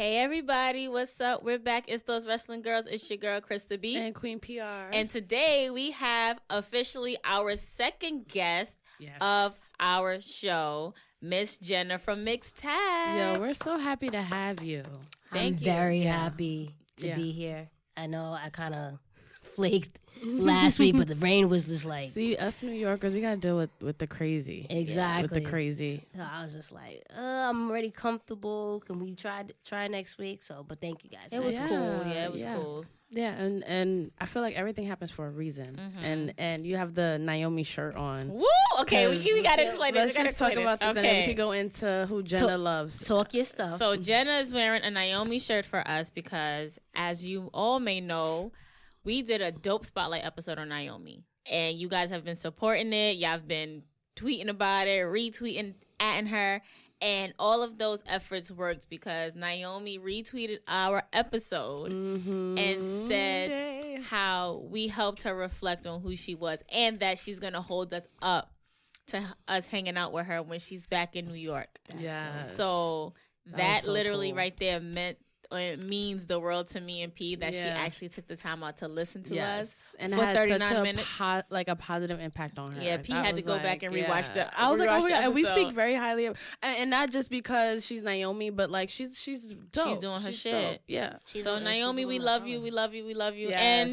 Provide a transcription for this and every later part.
Hey everybody, what's up? We're back. It's those wrestling girls. It's your girl Krista B and Queen PR. And today we have officially our second guest of our show, Miss Jenna from Mixed Tag. Yo, we're so happy to have you. I'm very happy to be here. I know I kind of flaked last week, but the rain was just like... See, us New Yorkers, we got to deal with the crazy. Exactly. With the crazy. So I was just like, I'm already comfortable. Can we try next week? But thank you guys. It was cool. Yeah, it was cool. Yeah, and I feel like everything happens for a reason. Mm-hmm. And you have the Naomi shirt on. Woo! Okay, we got to explain this. Let's just talk about this, and then we can go into who Jenna loves. Talk your stuff. So Jenna is wearing a Naomi shirt for us because, as you all may know, we did a dope spotlight episode on Naomi, and you guys have been supporting it. Y'all have been tweeting about it, retweeting, atting her, and all of those efforts worked because Naomi retweeted our episode and said how we helped her reflect on who she was and that she's going to hold us up to us hanging out with her when she's back in New York. So that literally cool. Right there it means the world to me and P that she actually took the time out to listen to us and for it had 39 such minutes. A positive impact on her. Yeah, P had to go back and rewatch the. I was like, oh my god, and we speak very highly of, and not just because she's Naomi, but like she's dope. She's doing her shit. Dope. Yeah. So Naomi, we love you, we love you, we love you, and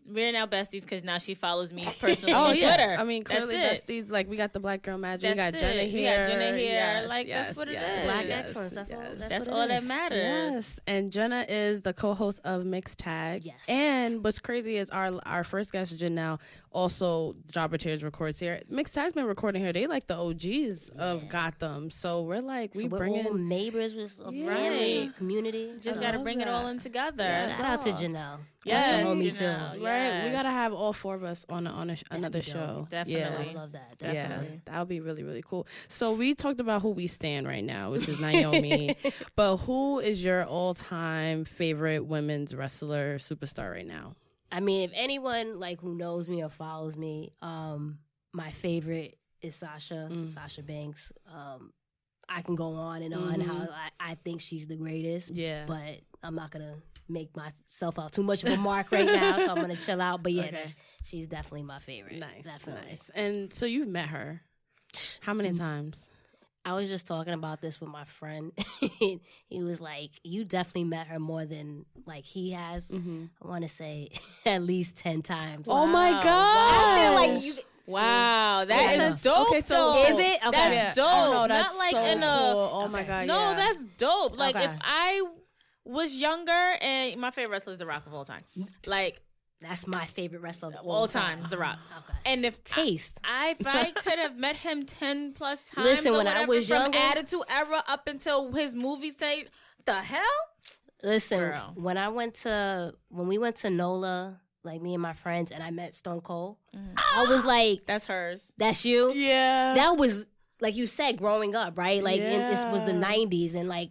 we're now besties because now she follows me personally on Twitter. I mean, clearly besties. Like we got the Black Girl Magic. We got Jenna here. We got Jenna here. Like that's what it is. Black excellence. That's all that matters. Yes, and Jenna is the co-host of Mixed Tag. Yes. And what's crazy is our first guest, Janelle, also Jobber Tears records here. Mixed Tag's been recording here. They like the OGs of Gotham. So we're like, we're all neighbors with a family, community. Just got to bring it all in together. Yeah. Shout out to Janelle. Yes, homie Janelle. too. Right? We got to have all four of us on another show. Definitely. I love that. Definitely. Yeah, that would be really, really cool. So we talked about who we stand right now, which is Naomi. But who is your all-time favorite women's wrestler superstar right now? I mean, if anyone who knows me or follows me, my favorite is Sasha Banks. I can go on and on how I think she's the greatest. Yeah, but I'm not gonna make myself out too much of a mark right now, so I'm gonna chill out. But yeah, she's definitely my favorite. Nice. And so you've met her. How many times? I was just talking about this with my friend. He was like, you definitely met her more than he has. I want to say at least 10 times. Oh my God. I feel like you... Wow, that is dope. Okay, so is it? Okay. That's dope. Oh, no, that's not like so in a. Cool. Oh my God. No, that's dope. Like okay. if I was younger, and my favorite wrestler is The Rock of all time. That's my favorite wrestler of all time. Is The Rock. Okay. And if taste, if I could have met him 10 plus times, listen, when whatever, I was from younger, Attitude Era up until his movie stage, the hell. Listen, girl. when we went to NOLA. Me and my friends, and I met Stone Cold. I was like, that's hers. That's you? Yeah. That was, like you said, growing up, right? This was the 90s, and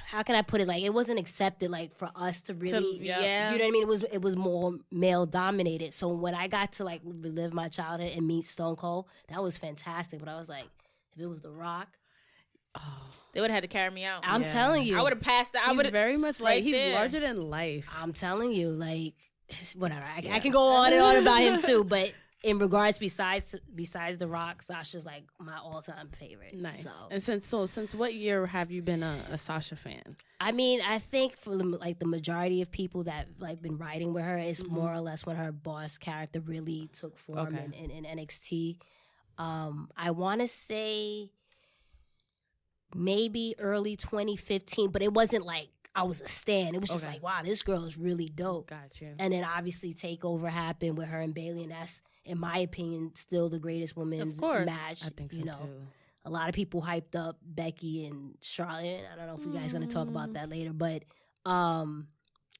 how can I put it? It wasn't accepted, for us to really, you know what I mean? It was more male dominated. So when I got to, relive my childhood and meet Stone Cold, that was fantastic. But I was like, if it was The Rock, they would have had to carry me out. I'm telling you. I would have passed out. He's very much he's larger than life. I'm telling you, whatever. I can go on and on about him too, but in regards besides The Rock, Sasha's my all-time favorite. Nice. And since what year have you been a Sasha fan? I mean, I think for the majority of people that been riding with her, it's more or less when her boss character really took form in NXT. I want to say maybe early 2015, but it wasn't I was a stan. It was just wow, this girl is really dope. Gotcha. And then obviously Takeover happened with her and Bayley, and that's, in my opinion, still the greatest women's match. I think so too. A lot of people hyped up Becky and Charlotte. I don't know if you guys are going to talk about that later, but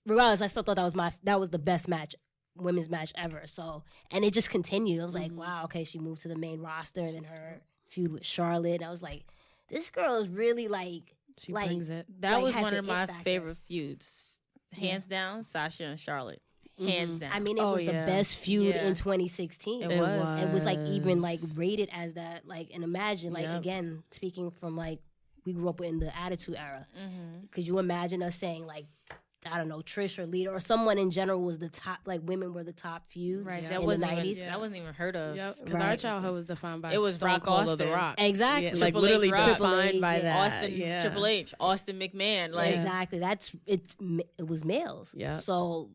regardless, I still thought that was the best women's match ever. So, and it just continued. I was like, wow, okay, she moved to the main roster, and then her feud with Charlotte. I was like, this girl is really she brings it. That was one of my favorite feuds. Hands down, Sasha and Charlotte. Hands down. I mean, it was the best feud in 2016. It was. It was even rated as that. And imagine, again, speaking from we grew up in the Attitude Era. Could you imagine us saying like, I don't know, Trish or Lita or someone in general was the top, like women were the top few Right. in That the wasn't 90s. even, that wasn't even heard of. Yep. Because our childhood was defined by It was Stone Rock Cold or Austin. The Rock. Exactly. Yeah, like Triple H literally Rock. defined by that. Austin, Yeah. Triple H, Austin McMahon. Like, Exactly. It was males. Yeah. So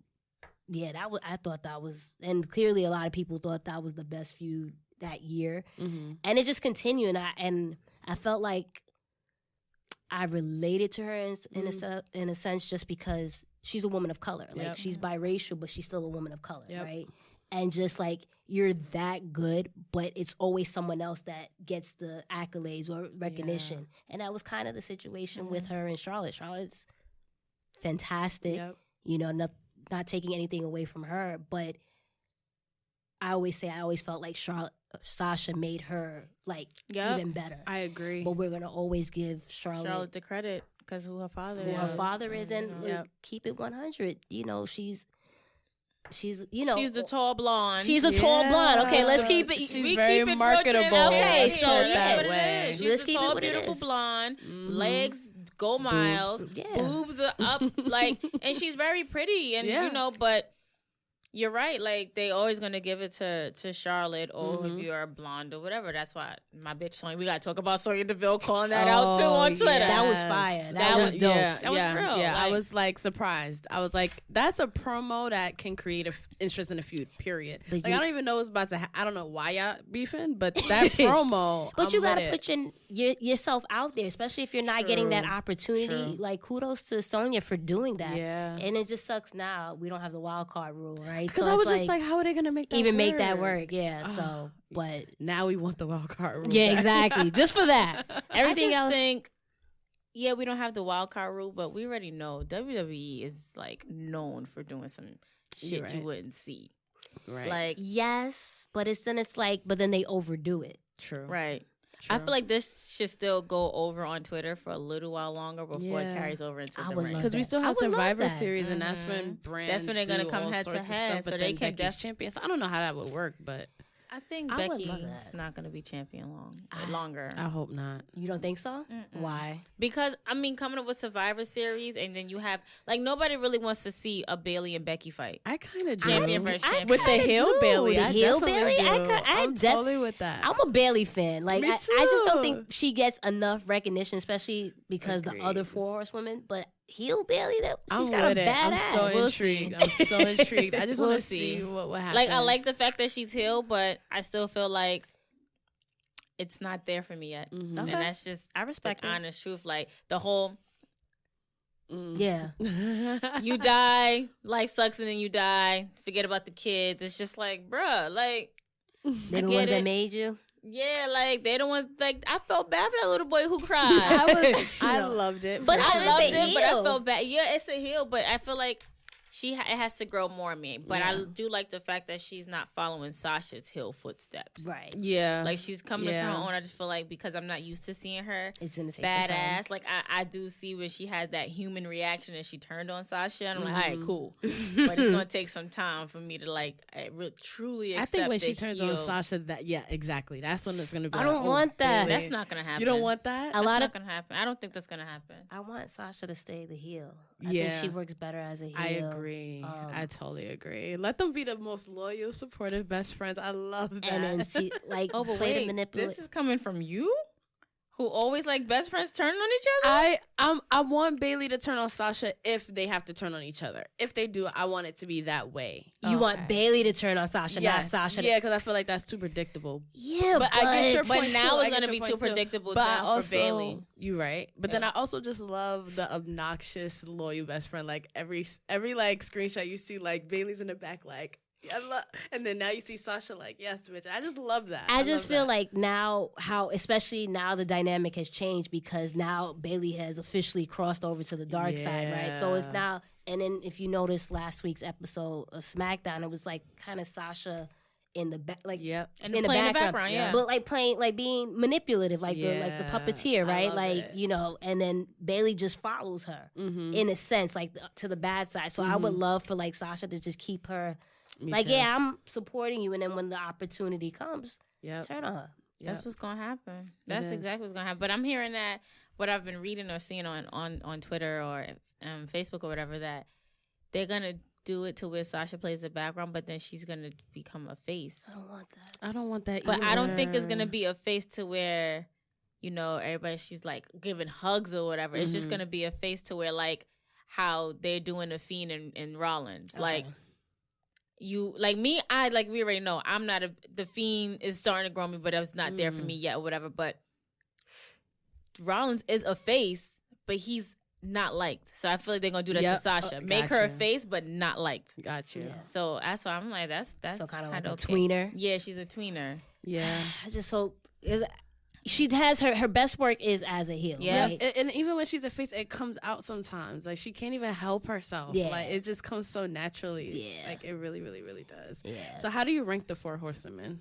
yeah, I thought that was, and clearly a lot of people thought that was the best feud that year, and it just continued. And I felt like I related to her in a sense, just because she's a woman of color. Like she's biracial, but she's still a woman of color, right? And just like you're that good, but it's always someone else that gets the accolades or recognition. And that was kind of the situation with her and Charlotte. Charlotte's fantastic, you know, not taking anything away from her, but I always felt like Sasha made her like even better. I agree. But we're gonna always give Charlotte the credit because who her father who is. her father is, and keep it 100. You know, she's you know, she's the tall blonde. She's a tall blonde. Okay, let's keep it. She's very marketable. Okay, so yeah, that way. She's let's a keep tall, it what beautiful it is. blonde. Legs go miles. Boobs are up, like, and she's very pretty, and you know, but. You're right. Like, they always going to give it to Charlotte or if you're a blonde or whatever. That's why my bitch Sonya, we got to talk about Sonya Deville calling that out, too, on Twitter. Yes. That was fire. That was dope. That was real. Yeah, like, I was, like, surprised. I was like, that's a promo that can create interest in a feud, period. Like, I don't even know what's about to I don't know why y'all beefing, but that promo, But you got to put yourself out there, especially if you're not getting that opportunity. True. Like, kudos to Sonya for doing that. Yeah. And it just sucks now we don't have the wild card rule, right? Because I was just like, how are they going to make that make that work? Yeah, so, but. Now we want the wild card rule. Yeah, back. exactly. Just for that. Everything else. think, yeah, we don't have the wild card rule, but we already know WWE is, like, known for doing some shit you wouldn't see. Right. Like, yes, but then they overdo it. True. Right. True. I feel like this should still go over on Twitter for a little while longer before it carries over into the ring. Because we still have Survivor Series, and that's when brands that's when they're going to come head to head, so they can champions. I don't know how that would work, but I think Becky's not going to be champion longer. I hope not. You don't think so? Why? Because, I mean, coming up with Survivor Series, and then you have, like, nobody really wants to see a Bailey and Becky fight. I kind of champion versus champion. With the heel Bailey. The heel Bailey? I'm totally with that. I'm a Bailey fan. Like, Me I too. just don't think she gets enough recognition, especially because the other 4 horsewomen. But heel Bailey, she's got a badass. I'm so intrigued. I'm so intrigued. I just want to see what will happen. Like, I like the fact that she's heel, but I still feel like it's not there for me yet. Mm-hmm. And that's just, I respect honest truth. Like, the whole, yeah. you die, life sucks, and then you die. Forget about the kids. It's just like, bruh, like, They're the ones that made you. Yeah, like, they don't want, like, I felt bad for that little boy who cried. I loved it. But I loved it, but I felt bad. Yeah, it's a heel, but I feel like it has to grow more on me. But I do like the fact that she's not following Sasha's heel footsteps. Right. Yeah. Like, she's coming to her own. I just feel like because I'm not used to seeing her it's gonna take badass. Like, I do see when she had that human reaction and she turned on Sasha. And I'm like, all right, cool. But it's going to take some time for me to, like, truly accept I think when she turns heel. on Sasha, exactly. That's when it's going to be I don't want that. That's not going to happen. You don't want that? That's not going to happen. I don't think that's going to happen. I want Sasha to stay the heel. I think she works better as a heel. I agree. I totally agree. Let them be the most loyal, supportive best friends. I love that. And then she play the manipulate. This is coming from you, who always like best friends turning on each other. I want Bailey to turn on Sasha if they have to turn on each other. If they do, I want it to be that way. You want Bailey to turn on Sasha, not Sasha. Yeah, because I feel like that's too predictable. Yeah, but I get your point. But now it's going to be too predictable now for Bailey. You're right. But then I also just love the obnoxious, loyal best friend. Like every like screenshot you see, like Bailey's in the back, like, and then now you see Sasha like, yes, bitch. I just love that. I just feel like now especially now the dynamic has changed because now Bailey has officially crossed over to the dark side, right? So it's now, and then if you notice last week's episode of SmackDown, it was like kind of Sasha in the back, like and in the background, yeah. But like playing, like being manipulative, like the puppeteer, right? Like it. You know, and then Bailey just follows her in a sense, like to the bad side. So I would love for like Sasha to just keep her. Me too. Yeah, I'm supporting you, and then when the opportunity comes, turn on her. That's what's gonna happen. That's exactly what's gonna happen. But I'm hearing that what I've been reading or seeing on Twitter or Facebook or whatever, that they're gonna do it to where Sasha plays the background, but then she's gonna become a face. I don't want that. I don't want that But either. I don't think it's gonna be a face to where, you know, everybody, she's like giving hugs or whatever. It's just gonna be a face to where, like how they're doing the Fiend and Rollins. Okay. Like you, like me, we already know I'm not the Fiend is starting to grow me, but it's not there for me yet or whatever. But Rollins is a face, but he's not liked. So I feel like they're gonna do that to Sasha. Make her a face, but not liked. Got you. Yeah. So that's why I'm like, that's So kind of like a okay. tweener. Yeah, she's a tweener. Yeah. I just hope she has her best work is as a heel. Yes. Right? And even when she's a face, it comes out sometimes. Like she can't even help herself. Yeah. Like it just comes so naturally. Yeah. Like it really, really, really does. Yeah. So how do you rank the 4 horsewomen?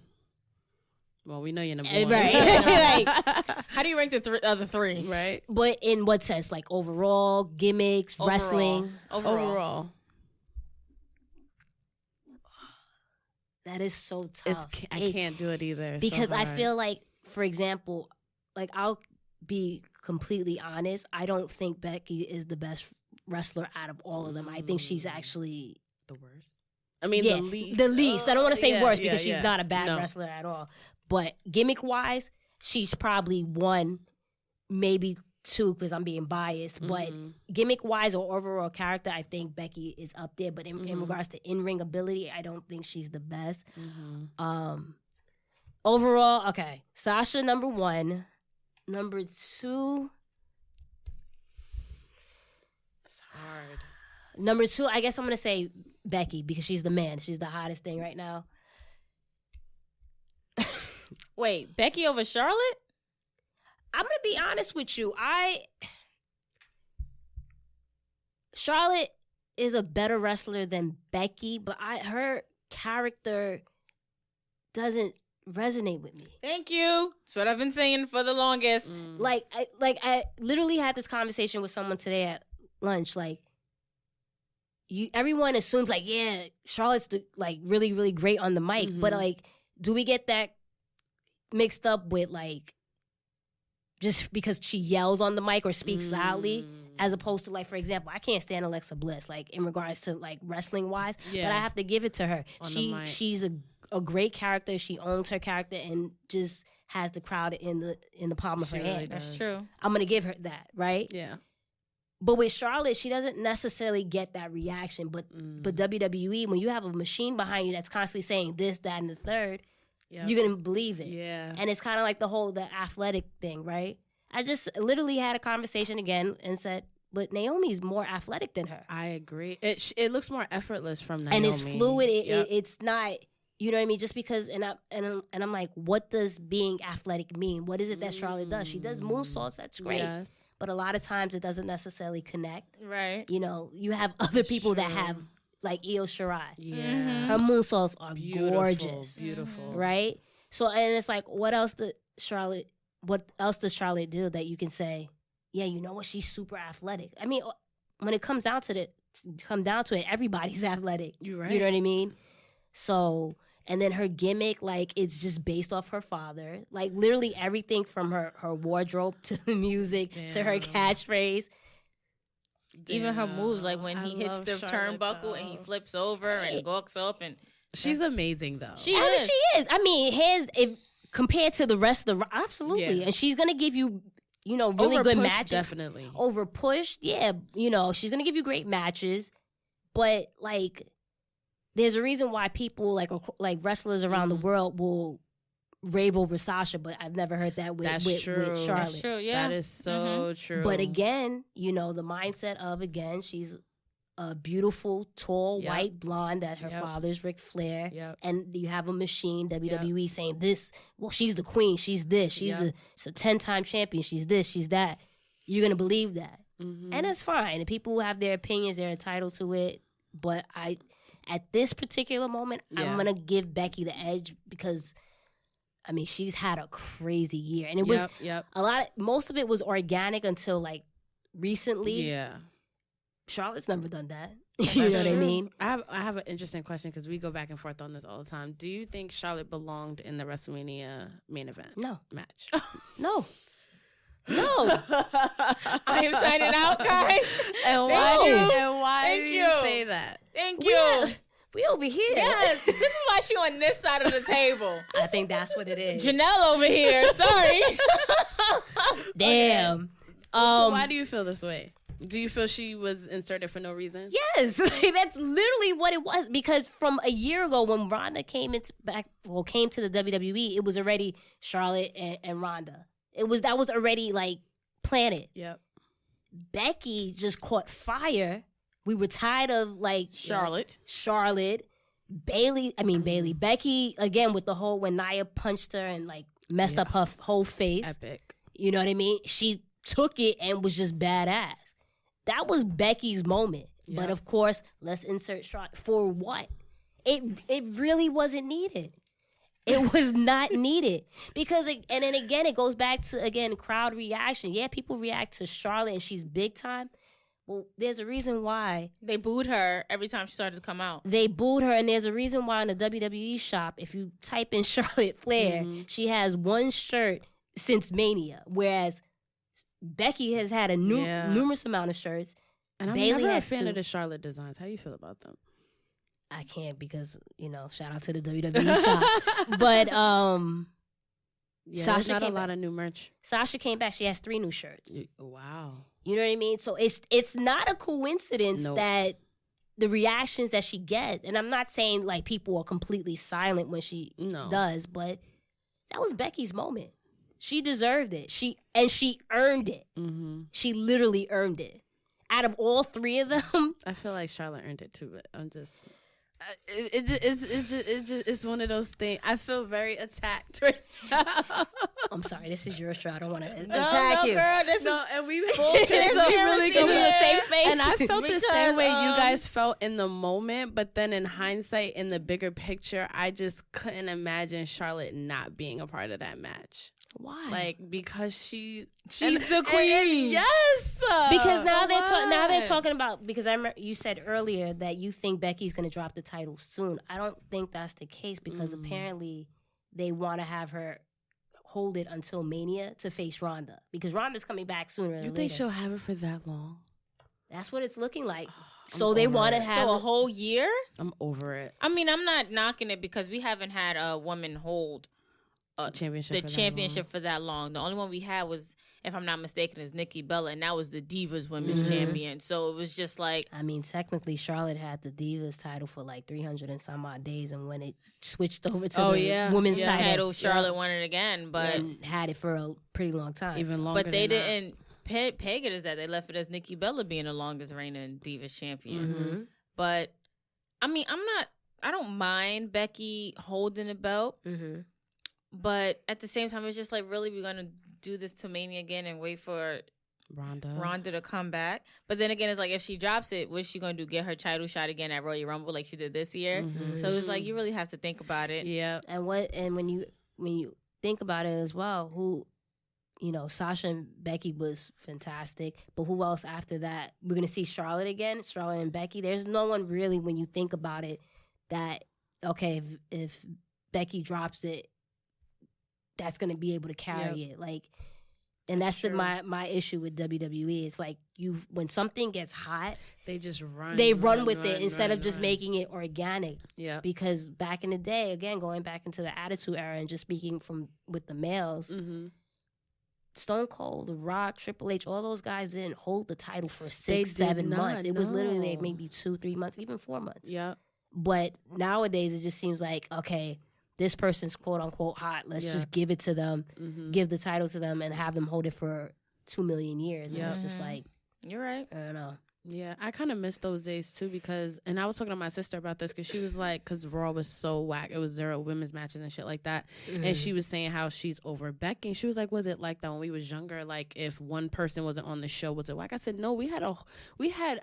Well, we know you're number 1. Right. How do you rank the other 3? Right. But in what sense? Like overall, gimmicks, wrestling? Overall. That is so tough. I can't do it either. Because so I hard. feel like, for example, like I'll be completely honest, I don't think Becky is the best wrestler out of all of them. I think she's actually the worst. I mean, yeah, the least. the least. I don't want to say worse because she's yeah. not a bad No. wrestler at all. But gimmick wise, she's probably 1, maybe 2, because I'm being biased. But gimmick wise or overall character, I think Becky is up there. But in regards to in ring ability, I don't think she's the best. Overall, okay, Sasha number 1, number 2. It's hard. Number 2, I guess I'm gonna say Becky because she's the man. She's the hottest thing right now. Wait, Becky over Charlotte? I'm gonna be honest with you. Charlotte is a better wrestler than Becky, but her character doesn't resonate with me. Thank you. That's what I've been saying for the longest. I literally had this conversation with someone today at lunch. Like, everyone assumes like, yeah, Charlotte's really, really great on the mic, but like, do we get that mixed up with like just because she yells on the mic or speaks loudly, as opposed to like, for example, I can't stand Alexa Bliss, like in regards to like wrestling wise, but I have to give it to her. She's a great character. She owns her character and just has the crowd in the palm of her hand. That's true. I'm gonna give her that, right? Yeah. But with Charlotte, she doesn't necessarily get that reaction. But WWE, when you have a machine behind you that's constantly saying this, that, and the third, you're gonna believe it. Yeah. And it's kind of like the athletic thing, right? I just literally had a conversation again and said, but Naomi's more athletic than her. I agree. It looks more effortless from Naomi. And it's fluid. It's not, you know what I mean? Just because, and I'm like, what does being athletic mean? What is it that Charlotte does? She does moonsaults. That's great. Yes. But a lot of times it doesn't necessarily connect. Right. You know, you have other people that have, like Io Shirai. Yeah. Her moonsaults are Beautiful, gorgeous. Beautiful. Right? So, and it's like, what else does Charlotte do that you can say, yeah, you know what, she's super athletic? I mean, when it comes down to it, everybody's athletic. You're right. You know what I mean? So, and then her gimmick, like, it's just based off her father. Like, literally everything from her wardrobe to the music to her catchphrase. Even her moves, like when he hits love the Charlotte, turnbuckle and he flips over and walks up, and She's amazing though. she I mean, is. she is. I mean, compared to the rest of the, absolutely. Yeah. And she's going to give you, you know, really good Overpushed, matches. definitely. Over pushed, yeah. You know, she's going to give you great matches. But, like, there's a reason why people, like wrestlers around the world will rave over Sasha, but I've never heard that with Charlotte. That's true. Yeah, That is so true. But again, you know, the mindset of, again, she's a beautiful, tall, white blonde that her father's Ric Flair. Yep. And you have a machine, WWE, saying this, well, she's the queen, she's this, she's a 10-time champion, she's this, she's that. You're going to believe that. And it's fine. And people who have their opinions, they're entitled to it. But at this particular moment, I'm going to give Becky the edge because, I mean, she's had a crazy year. And it was most of it was organic until, like, recently. Yeah. Charlotte's never done that. You know what I mean? I have an interesting question because we go back and forth on this all the time. Do you think Charlotte belonged in the WrestleMania main event? No. Match? No. No. I am signing out, guys. And why do you say that? Thank you. We over here. Yes, this is why she on this side of the table. I think that's what it is. Janelle over here. Sorry. Damn. Okay. So why do you feel this way? Do you feel she was inserted for no reason? Yes, that's literally what it was. Because from a year ago, when Ronda came to the WWE, it was already Charlotte and Ronda. That was already like planted. Yep. Becky just caught fire. We were tired of like Charlotte, Bailey. Becky again with the whole when Nia punched her and like messed up her whole face. Epic. You know what I mean? She took it and was just badass. That was Becky's moment. Yep. But of course, let's insert Charlotte for what? It really wasn't needed. It was not needed because, and then again, it goes back to again crowd reaction. Yeah, people react to Charlotte and she's big time. Well, there's a reason why. they booed her every time she started to come out. They booed her, and there's a reason why in the WWE shop, if you type in Charlotte Flair, she has one shirt since Mania, whereas Becky has had a numerous amount of shirts. And I'm Bailey never a has fan two. of the Charlotte designs. How you feel about them? I can't because, shout out to the WWE shop. But Yeah, Sasha there's not a came lot of new merch. Sasha came back. She has 3 new shirts. Wow. You know what I mean? So it's not a coincidence that the reactions that she gets, and I'm not saying like people are completely silent when she does, but that was Becky's moment. She deserved it. She earned it. Mm-hmm. She literally earned it. Out of all 3 of them, I feel like Charlotte earned it too, but I'm just. It's one of those things. I feel very attacked right now. I'm sorry, this is your show. I don't want to attack No, you. girl, and we really This is a safe space. And I felt the Because, same way you guys felt in the moment, but then in hindsight, in the bigger picture, I just couldn't imagine Charlotte not being a part of that match. Why? Like because she's the queen. Yes, because now they're talking about, because I remember you said earlier that you think Becky's going to drop the title soon. I don't think that's the case because apparently they want to have her hold it until Mania to face Ronda because Ronda's coming back sooner than later. You think she'll have it for that long? That's what it's looking like. So they want to have a whole year? I'm over it. I mean, I'm not knocking it because we haven't had a woman hold the championship for that long. The only one we had was, if I'm not mistaken, is Nikki Bella, and that was the Divas Women's Champion. So it was just like, I mean, technically, Charlotte had the Divas title for like 300 and some odd days, and when it switched over to the women's title, Charlotte won it again, but and had it for a pretty long time, even longer. But they didn't peg it as that. They left it as Nikki Bella being the longest reigning Divas champion. Mm-hmm. But I mean, I don't mind Becky holding the belt. Mm-hmm. But at the same time, it's just like, really, we're going to do this to Mania again and wait for Ronda to come back. But then again, it's like, if she drops it, what's she going to do? Get her title shot again at Royal Rumble like she did this year? Mm-hmm. So it's like, you really have to think about it. Yeah. And when you think about it as well, who, Sasha and Becky was fantastic. But who else after that? We're going to see Charlotte again, Charlotte and Becky. There's no one really, when you think about it, that, okay, if Becky drops it, that's going to be able to carry it. Like, and that's my issue with WWE. It's like when something gets hot, they just run. They run with it instead of just making it organic. Yeah. Because back in the day, again, going back into the Attitude Era and just speaking with the males, Stone Cold, The Rock, Triple H, all those guys didn't hold the title for 6-7 months. It was literally like maybe 2-3 months, even 4 months. Yeah. But nowadays, it just seems like, okay, this person's quote unquote hot. Let's just give it to them, give the title to them, and have them hold it for 2 million years. And it's just like, you're right. I don't know. Yeah, I kind of miss those days too because, and I was talking to my sister about this because she was like, because Raw was so whack, it was 0 women's matches and shit like that, and she was saying how she's over Becky. She was like, was it like that when we was younger? Like if one person wasn't on the show, was it whack? I said no. We had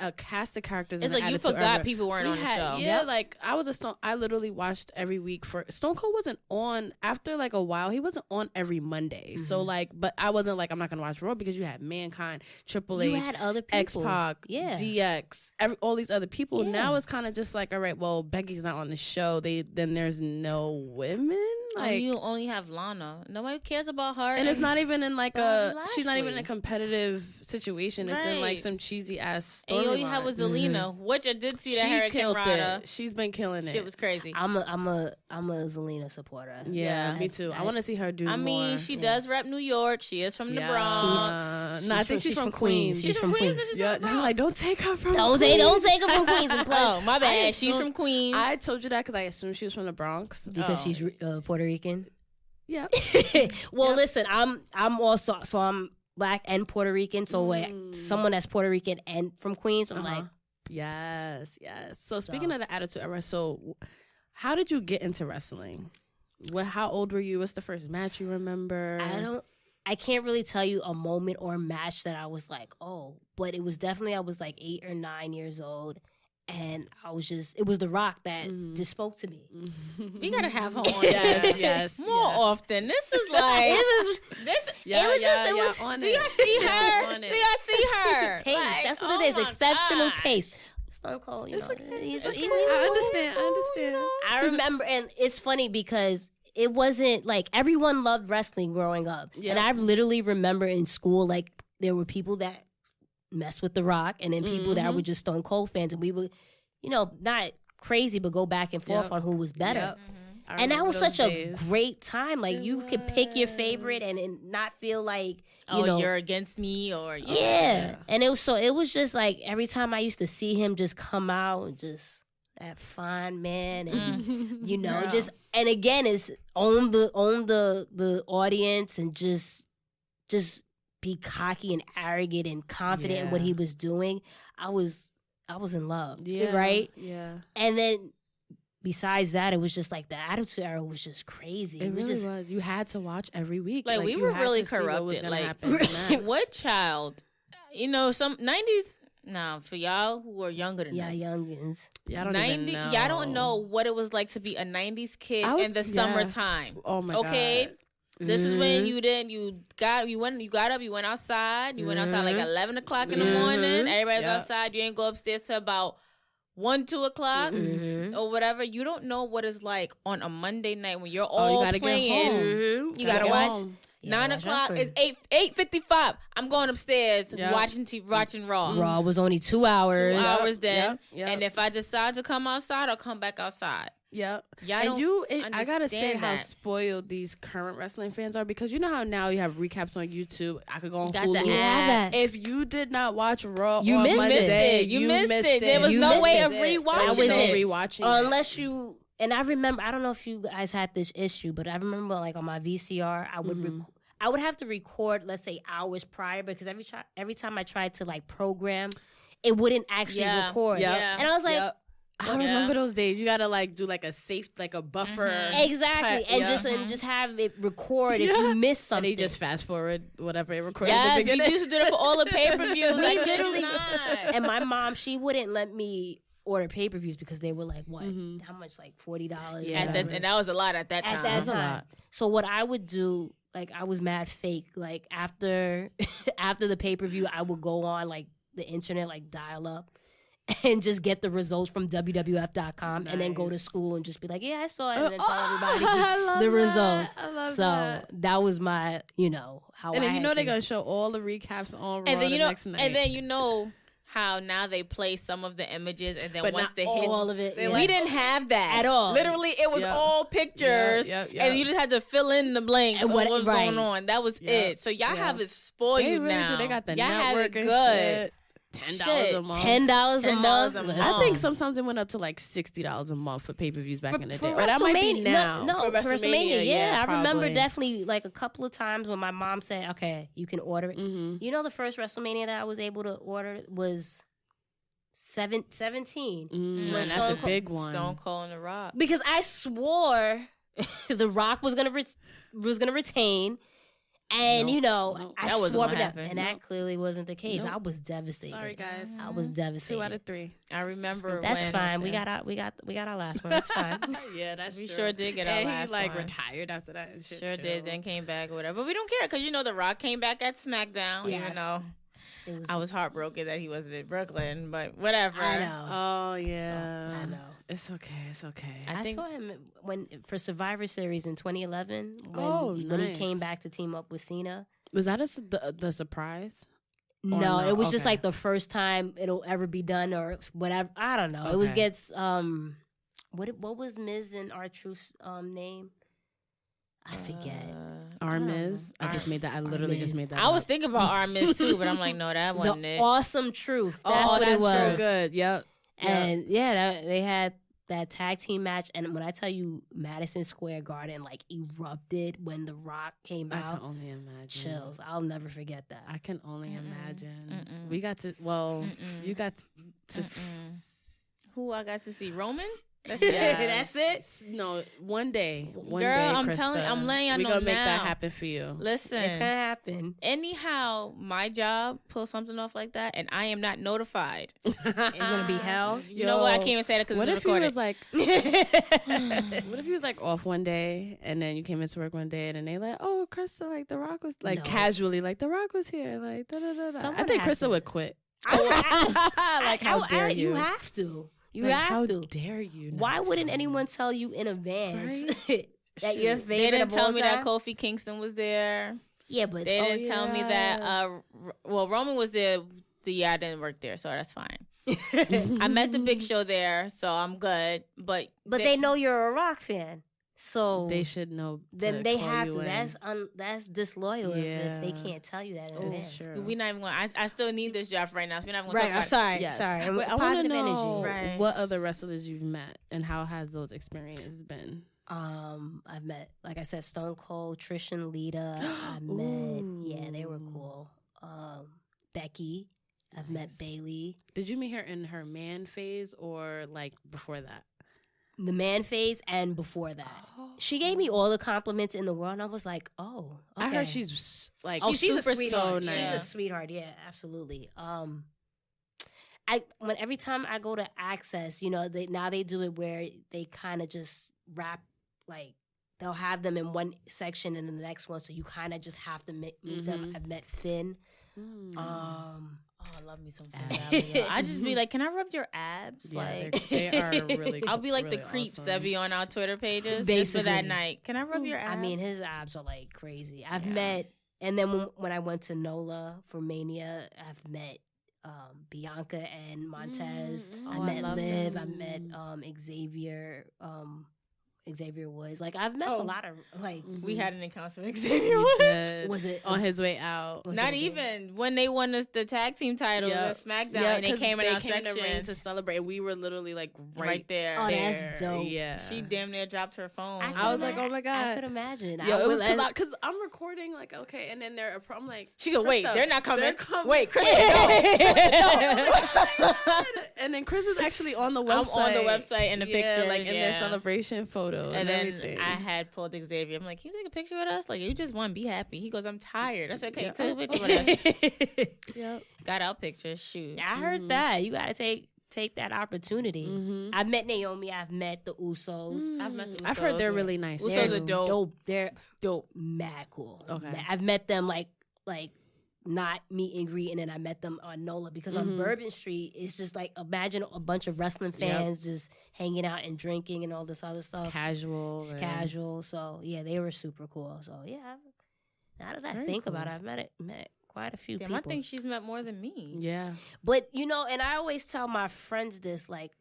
a cast of characters. It's in like you forgot people weren't on the show. Yeah, like I literally watched every week for Stone Cold wasn't on after like a while. He wasn't on every Monday. So like, but I wasn't like I'm not gonna watch Raw because you had Mankind, Triple H, you had other people. X-Pac, DX, all these other people. Now it's kind of just like, all right, well, Becky's not on the show. Then there's no women. Like, you only have Lana. Nobody cares about her. And it's not even in like she's not even in a competitive situation. It's in like some cheesy ass storyline. And you only have with Zelina, which I did see that Hurricane Rada. She's been killing it. Shit was crazy. I'm a Zelina supporter. Yeah, me too. I want to see her do more. I mean, she does rep New York. She is from the Bronx. I think she's from Queens. She's from Queens. Yeah, I'm like, don't take her from Queens. Don't take her from Queens. And plus, oh, my bad. She's from Queens. I told you that because I assumed she was from the Bronx. Because she's Puerto Rican. Yeah. Well, listen, I'm also I'm Black and Puerto Rican, so like someone that's Puerto Rican and from Queens, I'm like, yes. So speaking of the Attitude Era, so how did you get into wrestling? How old were you? What's the first match you remember? I can't really tell you a moment or a match that I was like, oh, but it was definitely I was like 8 or 9 years old. And I was it was The Rock that just spoke to me. We gotta have her on yes, more often. This is like, it was. Do y'all see her? Do y'all see her? Taste. Like, that's what it is. Exceptional taste. Stone Cold, you know. He's I understand. I remember, and it's funny because it wasn't like everyone loved wrestling growing up. Yep. And I literally remember in school, like, there were people that mess with The Rock, and then people that were just Stone Cold fans, and we would, not crazy, but go back and forth on who was better. Yep. And that was such a great time. Like, you could pick your favorite and not feel like, you're against me or yeah. And it was just like every time I used to see him just come out and just that fine man, and just, and again, it's own the audience and just be cocky and arrogant and confident in what he was doing. I was in love, right? Yeah. And then besides that, it was just like the Attitude Era was just crazy. It really was. You had to watch every week. Like we were really corrupted. Like what child? Some 90s. Now, for y'all who are younger than us. Yeah, youngins. Y'all don't even know. Y'all don't know what it was like to be a 90s kid in the summertime. Oh my God. Okay? This is when you got up, you went outside. You went outside like 11 o'clock in the morning. Everybody's outside. You ain't go upstairs till about 1, 2 o'clock or whatever. You don't know what it's like on a Monday night when you're all you gotta playing. Get home. You gotta watch. 9 o'clock is 8:55. I'm going upstairs watching Raw. Raw was only 2 hours. 2 hours then. Yep. And if I decide to come outside, I'll come back outside. Yep. I gotta say how spoiled these current wrestling fans are, because you know how now you have recaps on YouTube. I could go on Hulu. If you did not watch Raw on Monday, you missed it. There was no way of rewatching it. Unless you. And I remember, I don't know if you guys had this issue, but I remember like on my VCR, I would have to record, let's say, hours prior, because every time I tried to like program, it wouldn't actually record. Yeah. And I was like, I remember those days. You gotta like do like a buffer. Exactly. And just have it record if you miss something. And they just fast forward whatever it recorded. Yes, we used to do that for all the pay-per-views. Like literally. And my mom, she wouldn't let me order pay-per-views because they were like, what? How much? Like $40? Yeah. And that was a lot at that time. At that time. So what I would do, like, I was mad fake. Like, after the pay-per-view, I would go on, like, the internet, like, dial up and just get the results from WWF.com and then go to school and just be like, yeah, I saw it, and then tell everybody the results. I love that was my, how and I then they're going to show all the recaps on Raw and then, the next night. And then how now they play some of the images, and then once the hits, all of it. We didn't have that at all. Literally, it was all pictures, and you just had to fill in the blanks and what was going on. That was it. So y'all have it spoiled they really now. Do. They got the y'all network have it good. Shit. $10 a month. $10 a month. I think sometimes it went up to like $60 a month for pay-per-views back in the day. But that might be now. No, for WrestleMania. Yeah, I remember probably. Definitely like a couple of times when my mom said, "Okay, you can order it." You know, the first WrestleMania that I was able to order was 17. That's a big one. Stone Cold and The Rock. Because I swore The Rock was gonna retain. And, I swore it up. And that clearly wasn't the case. I was devastated. Sorry, guys. I was devastated. 2 out of 3. I remember That's fine. We got our last one. That's fine. Yeah, that's we true. sure did get our last one. And he, retired after that and shit, Sure too. did. Then came back or whatever. But we don't care because, The Rock came back at SmackDown, even though I was heartbroken that he wasn't in Brooklyn, but whatever. I know. Oh yeah, So, I know. It's okay. It's okay. I think saw him for Survivor Series in 2011 when he nice. came back to team up with Cena. was that the surprise? Or No, it was just Okay. like the first time it'll ever be done or whatever. I don't know. It was Okay. gets what was Miz and R-Truth's name? I forget. Our Miz. I just made that. I literally just Miz. made that. I was up. thinking about Armis too, but I'm like, no, that wasn't The it. Awesome Truth. That's oh, what that's it was. so good. Yep. And they had that tag team match, and when I tell you Madison Square Garden like erupted when The Rock came I can out, only imagine. chills. I'll never forget that. I can only imagine. We got to. Well, you got to. Who I got to see? Roman? That's Yes. That's it? No, one day. One Girl, day, I'm Krista, telling you, I'm letting y'all we know gonna make that now. happen for you. Listen. It's gonna happen. Anyhow, my job pulls something off like that, and I am not notified. It's gonna be hell. You know what? I can't even say that because What it's if he recorded. was like? What if he was like off one day, and then you came into work one day, and then they like, oh, Krista, like The Rock was like No. casually, like The Rock was here, like da da da. I Someone think has Krista to. would quit. Like how dare you? You have to. You Like, have how to. dare you? Why not wouldn't to? anyone tell you in advance Right? that your Shoot. favorite They didn't of tell all me that time? Kofi Kingston was there. Yeah, but They didn't tell me that. yeah. Well, Roman was there the year I didn't work there, so that's fine. I met the Big Show there, so I'm good. But they know you're a Rock fan, so They should know. then to they call have you to. in. That's disloyal if they Yeah. can't tell you that in It's advance. true. we not even going. I still need this job right now. So we're not going to Right. talk about Sorry. Yes. Sorry. Wait, I want to Positive know energy. Right. what other wrestlers you've met and how has those experiences been? I've met, like I said, Stone Cold, Trish and Lita. I met, yeah, they were cool. Becky. I've met Bailey. Did you meet her in her man phase or like before that? The man phase and before that. She gave me all the compliments in the world, and I was like, oh, okay. I heard she's like she's a super sweetheart. so nice. She's a sweetheart, yeah, absolutely. Every time I go to Access, they do it where they kind of just wrap, like they'll have them in one section and in the next one, so you kind of just have to meet them. I've met Finn. Oh, I love me some Finn. I just be like, can I rub your abs? Yeah, Like they are really. I'll be like really the creeps awesome. that be on our Twitter pages just for Basically. that night. Can I rub your abs? I mean, his abs are like crazy. I've met, and then when I went to NOLA for Mania, I've met Bianca and Montez. I I met love Liv. them. I met Xavier Woods. Like I've met a lot of like. we had an encounter with He Xavier Woods. did Was it on his way out? was Not it- even when they won the tag team title Yep. at SmackDown, Yeah, and they 'cause came in our in the ring section to celebrate. And we were literally like right there. Oh, there. that's dope. Yeah, She damn near dropped her phone. I was like, oh my I God. could imagine. Yo, it was I- because I'm recording, like, okay, and then I'm like, she go, wait, Krista, they're not coming. they're coming. Wait, Chris, no. And then Chris is actually on the website. I'm on the website in the pictures, like in their yeah. celebration photo and, And then everything. I had pulled Xavier. I'm like, can you take a picture with us? Like, you just won, be happy. He goes, I'm tired. I said, okay, Yeah. take a picture with us. Yep. Got our pictures. Shoot. I heard that. You gotta take that opportunity. I've met Naomi. I've met the Usos. I've met the I've heard they're Usos. really nice. Usos They're are dope. They're dope. Mad cool. Okay. I've met them like not meet and greet, and then I met them on NOLA because on Bourbon Street it's just like imagine a bunch of wrestling fans just hanging out and drinking and all this other stuff. Casual. It's and- casual. So yeah, they were super cool. So yeah, now that I Very think cool. about it, I've met quite a few Damn, people. I think she's met more than me. Yeah. But and I always tell my friends this, like,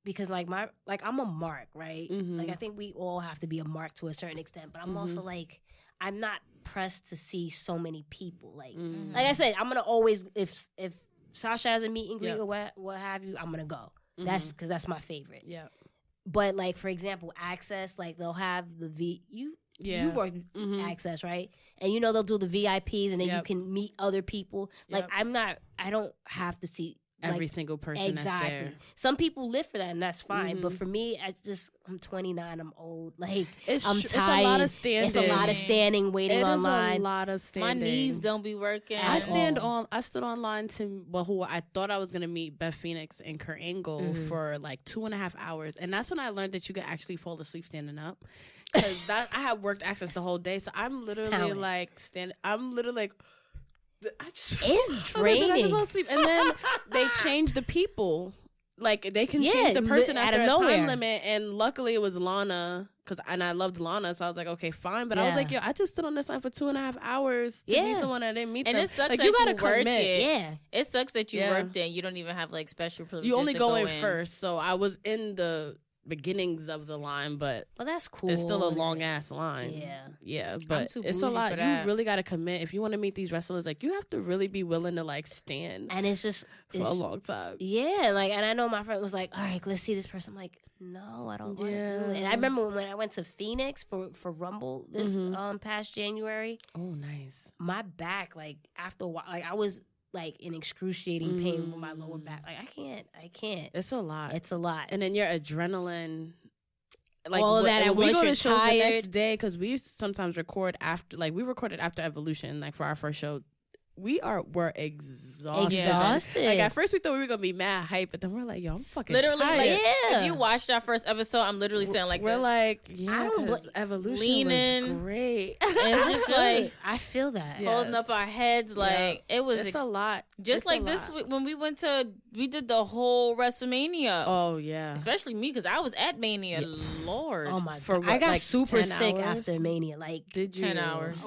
because like I'm a mark, right? Like I think we all have to be a mark to a certain extent, but I'm also like I'm not pressed to see so many people. Like I said, I'm gonna always if Sasha has a meet and greet Yep. or what have you, I'm gonna go. That's because that's my favorite. Yeah. But like for example, Access, like they'll have the you work Access, right? And they'll do the VIPs, and then you Yep. can meet other people. Like Yep. I don't have to see Every like, single person exactly. that's there. Some people live for that, and that's fine. But for me, I'm 29. I'm old. Like It's I'm tr- tired. It's a lot of standing. It's a lot of standing, waiting It is online. a lot of standing. My knees don't be working. I all. I stood online who I thought I was gonna meet Beth Phoenix and Kurt Angle for like 2.5 hours, and that's when I learned that you could actually fall asleep standing up. Because I had worked Access the whole day, so I'm literally talent. like I'm literally like It's I was like, did I draining. fall asleep? And then they changed the people. Like, they can change the person out after of a nowhere. time limit. And luckily, it was Lana. And I loved Lana, so I was like, okay, fine. But I was Yeah. like, yo, I just stood on this line for 2.5 hours to meet someone. I didn't meet And them. it sucks like, that you gotta you work commit. it. Yeah. It sucks that you Yeah. worked it and you don't even have like special privileges. You only to go in in first. So I was in the beginnings of the line, but Well, that's cool. it's still a long ass line. Yeah. Yeah, but too it's a bougie lot. for You that. really got to commit. If you want to meet these wrestlers, like, you have to really be willing to, like, stand And it's just for a long time. Yeah, like, and I know my friend was like, all right, let's see this person. I'm like, no, I don't want to do it. And I remember when I went to Phoenix for Rumble this past January, Oh, nice. my back, like, after a while, like, I was like in excruciating pain with my lower back. Like, I can't. It's a lot. It's a lot. And then your adrenaline. Like, all of that and at we once, go to you're shows the next tired. day because we sometimes record after. Like, we recorded after Evolution, like, for our first show. We're exhausted. Exhausted. Like, at first we thought we were gonna be mad hype, but then we're like, yo, I'm fucking Literally, tired. like, Yeah. if you watched our first episode, I'm literally saying like we're this. like, yeah, I don't 'cause Evolution leaning. was great. And it's just like I feel that. Yeah. holding up our heads, like it was It's a lot. just It's like a this lot. when we did the whole WrestleMania. Oh yeah. Especially me because I was at Mania. Lord, Oh my For god. what, I got like, super 10 sick hours? after Mania. Like, Did you? 10 hours.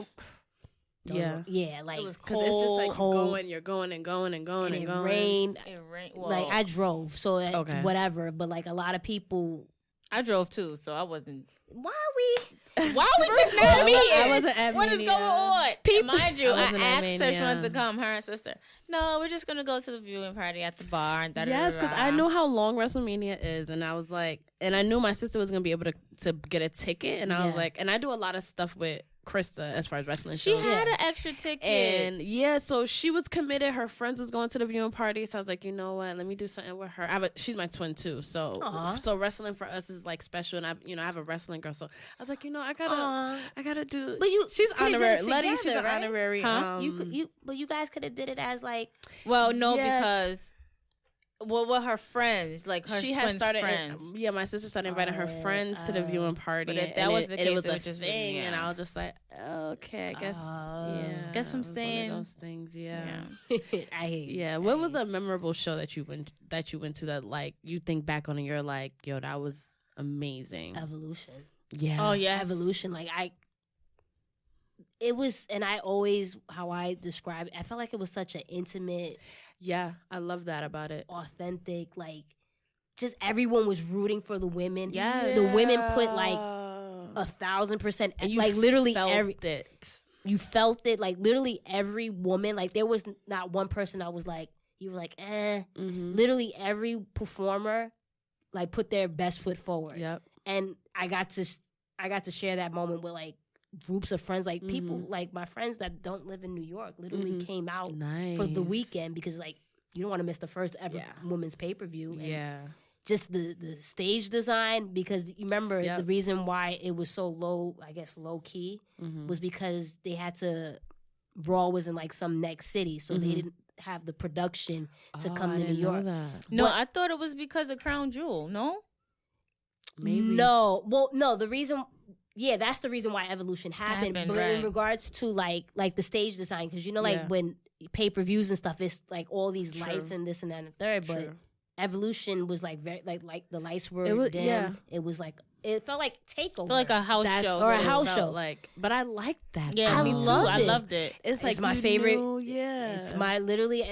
Yeah. Yeah, like, It was Because it's just like cold. you're going and going and going and and it going. rained. It rained. Like, I drove, so it's Okay. whatever. But like a lot of people, I drove too, so I wasn't. why are we? Why we just not meeting? I wasn't at What is Mania. going on? People- Mind you, I I wasn't at asked her if she Mania. wanted to come. Her and sister. No, we're just gonna go to the viewing party at the bar. And Yes, because I know how long WrestleMania is, and I was like, and I knew my sister was gonna be able to get a ticket, and I was Yeah. like, and I do a lot of stuff with Krista as far as wrestling she shows. had an extra ticket. And yeah, so she was committed. Her friends was going to the viewing party, so I was like, you know what? Let me do something with her. She's my twin too, so Aw. so wrestling for us is like special. And I have a wrestling girl, so I was like, I gotta do. But you she's could've did honorary. it Letty, she's together, an right? honorary. Huh? but you guys could have did it as like, well, no, Yeah. because with her friends, like her she twins' had started. friends. My sister started inviting her friends to the viewing party. But if that and was the it case, was it a would just be- thing, and yeah. I was just like, okay, I guess, yeah, Guess I'm it was one of staying. those things, yeah. I hate you. Yeah, what was a memorable show that you went to that like you think back on and you're like, yo, that was amazing. Evolution. Yeah. Oh yeah, Evolution. Like it was, and I always, how I describe it, I felt like it was such an intimate, Yeah, I love that about it. authentic, like, just everyone was rooting for the women. Yes. The women put like 1,000%, and you like literally felt every, it. you felt it, like literally every woman, like there was not one person I was like, you were like, Mm-hmm. literally every performer like put their best foot forward. Yep. And I got to share that moment with like groups of friends, like people, like my friends that don't live in New York literally came out Nice. for the weekend because like you don't want to miss the first ever women's pay-per-view. Yeah. Just the stage design, because you remember Yep. the reason why it was so low, I guess low key, was because they had to, Raw was in like some next city, so they didn't have the production to come to New York. No, But- I thought it was because of Crown Jewel. No, Maybe. No, well, no. The reason, that's the reason why Evolution happened. Happened, But right. in regards to like the stage design, because like Yeah. when pay-per-views and stuff, it's like all these True. lights and this and that and the third. But True. Evolution was like very like the lights were It was- dim. yeah. It was like it felt like Takeover, like a house That's show or a what it house felt show. like, but I liked that. Yeah, I me though. too. loved I it. loved it. It's like my you favorite. knew, yeah, It's my literally.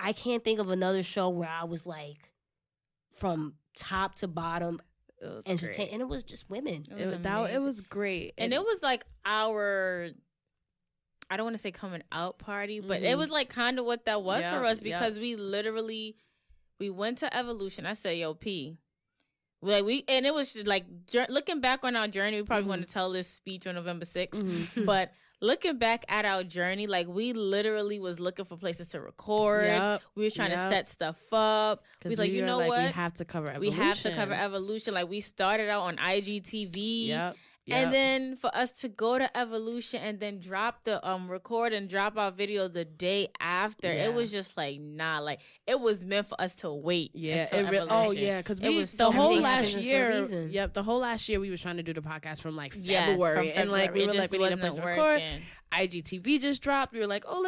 I can't think of another show where I was like from top to bottom It was entertained, great. and it was just women. It was It amazing. was great, And it was like our, I don't want to say coming out party, but it was like kind of what that was Yeah, for us yeah. because we went to Evolution. I said, yo, P. Like and it was just like looking back on our journey, we probably want to tell this speech on November 6th, but looking back at our journey, like we literally was looking for places to record. Yep, We was trying to yep. set stuff up. We was like, you were know like, what? we have to cover We Evolution. have to cover Evolution. Like we started out on IGTV. Yep. And then for us to go to Evolution and then drop the record and drop our video the day after, Yeah. it was just like like it was meant for us to wait. Yeah, until it Evolution. Oh yeah, because It was the so whole amazing. last Happens for a year. reason. Yep, the whole last year we was trying to do the podcast from like Yes, February, from and like we February. were It like just we need a place wasn't to record. working. IGTV just dropped. We were like, oh,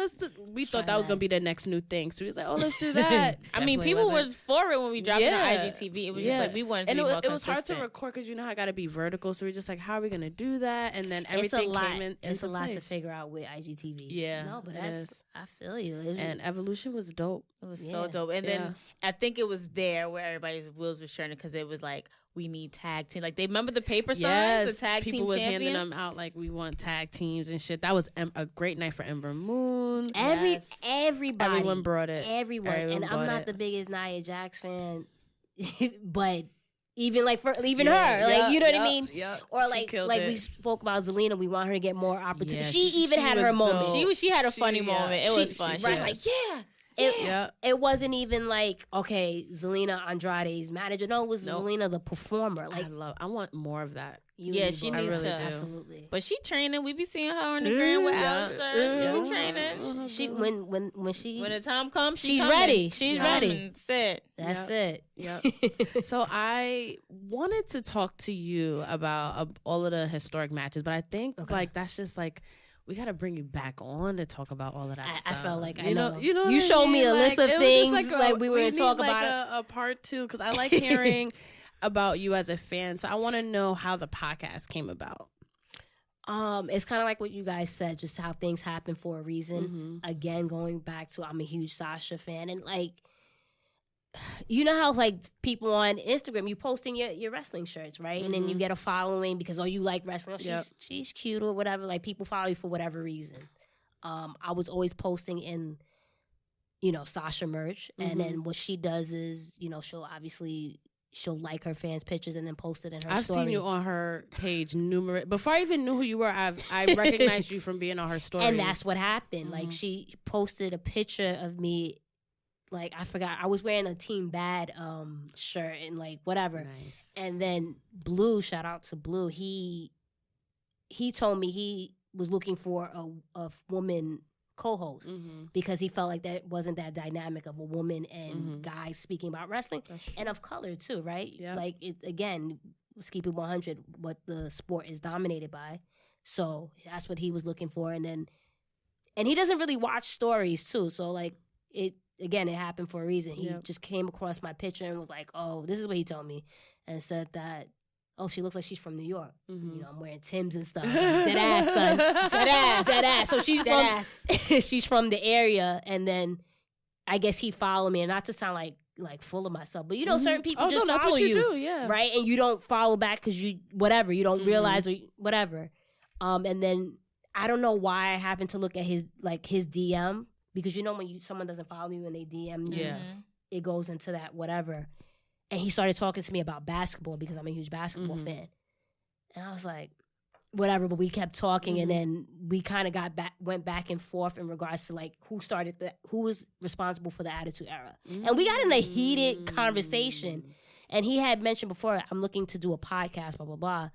we thought that was going to be the next new thing. So we was like, oh, let's do that. I mean, people was for it when we dropped it on IGTV. It was just like, we wanted to and be more consistent. It was hard to record because, you know, I got to be vertical. So we're just like, how are we going to do that? And then everything came in. It's a lot to figure out with IGTV. Yeah. No, but I feel you. And Evolution was dope. It was so dope. And then I think it was there where everybody's wheels were turning because it was like, we need tag team. Like, they remember the paper signs, the tag team champions? People was handing them out like, we want tag teams and shit. That was a great night for Ember Moon. Everybody. Everyone brought it. Everyone and I'm not the biggest Nia Jax fan, but even like for her, like, you know what I mean? Yeah. Or like we spoke about Zelina, we want her to get more opportunity. She even had her moment. She had a funny moment. It was fun. She was like, It wasn't even like, okay, Zelina Andrade's manager. No, it was Zelina the performer. Like, I want more of that. She needs to. Absolutely. But she training. We be seeing her on the gram with Alistair. She be training. She when the time comes, she's ready. She's ready. That's it. Yep. So I wanted to talk to you about all of the historic matches, but I think like that's just like, we gotta bring you back on to talk about all of that stuff. I felt like you showed me a list of things like we were going to talk about a part 2 because I like hearing about you as a fan. So I want to know how the podcast came about. It's kind of like what you guys said, just how things happen for a reason. Again, going back to, I'm a huge Sasha fan, and like, you know how like people on Instagram, you posting your wrestling shirts, right? And then you get a following because you like wrestling. She's cute or whatever. Like, people follow you for whatever reason. I was always posting in, you know, Sasha merch, and then what she does is, you know, she'll like her fans' pictures and then post it in her story. I've seen you on her page before I even knew who you were. I recognized you from being on her story, and that's what happened. Like, she posted a picture of me. Like, I forgot, I was wearing a Team Bad shirt and like whatever. Nice. And then Blue, shout out to Blue, he told me he was looking for a woman co-host because he felt like that wasn't that dynamic of a woman and guy speaking about wrestling and of color too, right? Yep. Like, it again, let's keep it 100, what the sport is dominated by. So that's what he was looking for. And he doesn't really watch stories too. So like, it happened for a reason. He just came across my picture and was like, oh, this is what he told me. And said that, oh, she looks like she's from New York. You know, I'm wearing Timbs and stuff. Dead ass, son. Dead ass. So she's from the area. And then I guess he followed me. And not to sound like full of myself, but you know, certain people just follow what you do, yeah. Right? And you don't follow back because you don't realize whatever. And then I don't know why I happened to look at his DM. Because you know when someone doesn't follow you and they DM you, it goes into that whatever. And he started talking to me about basketball because I'm a huge basketball fan. And I was like, whatever, but we kept talking and then we kind of went back and forth in regards to like who was responsible for the Attitude Era. And we got in a heated conversation. And he had mentioned before, I'm looking to do a podcast, blah, blah, blah.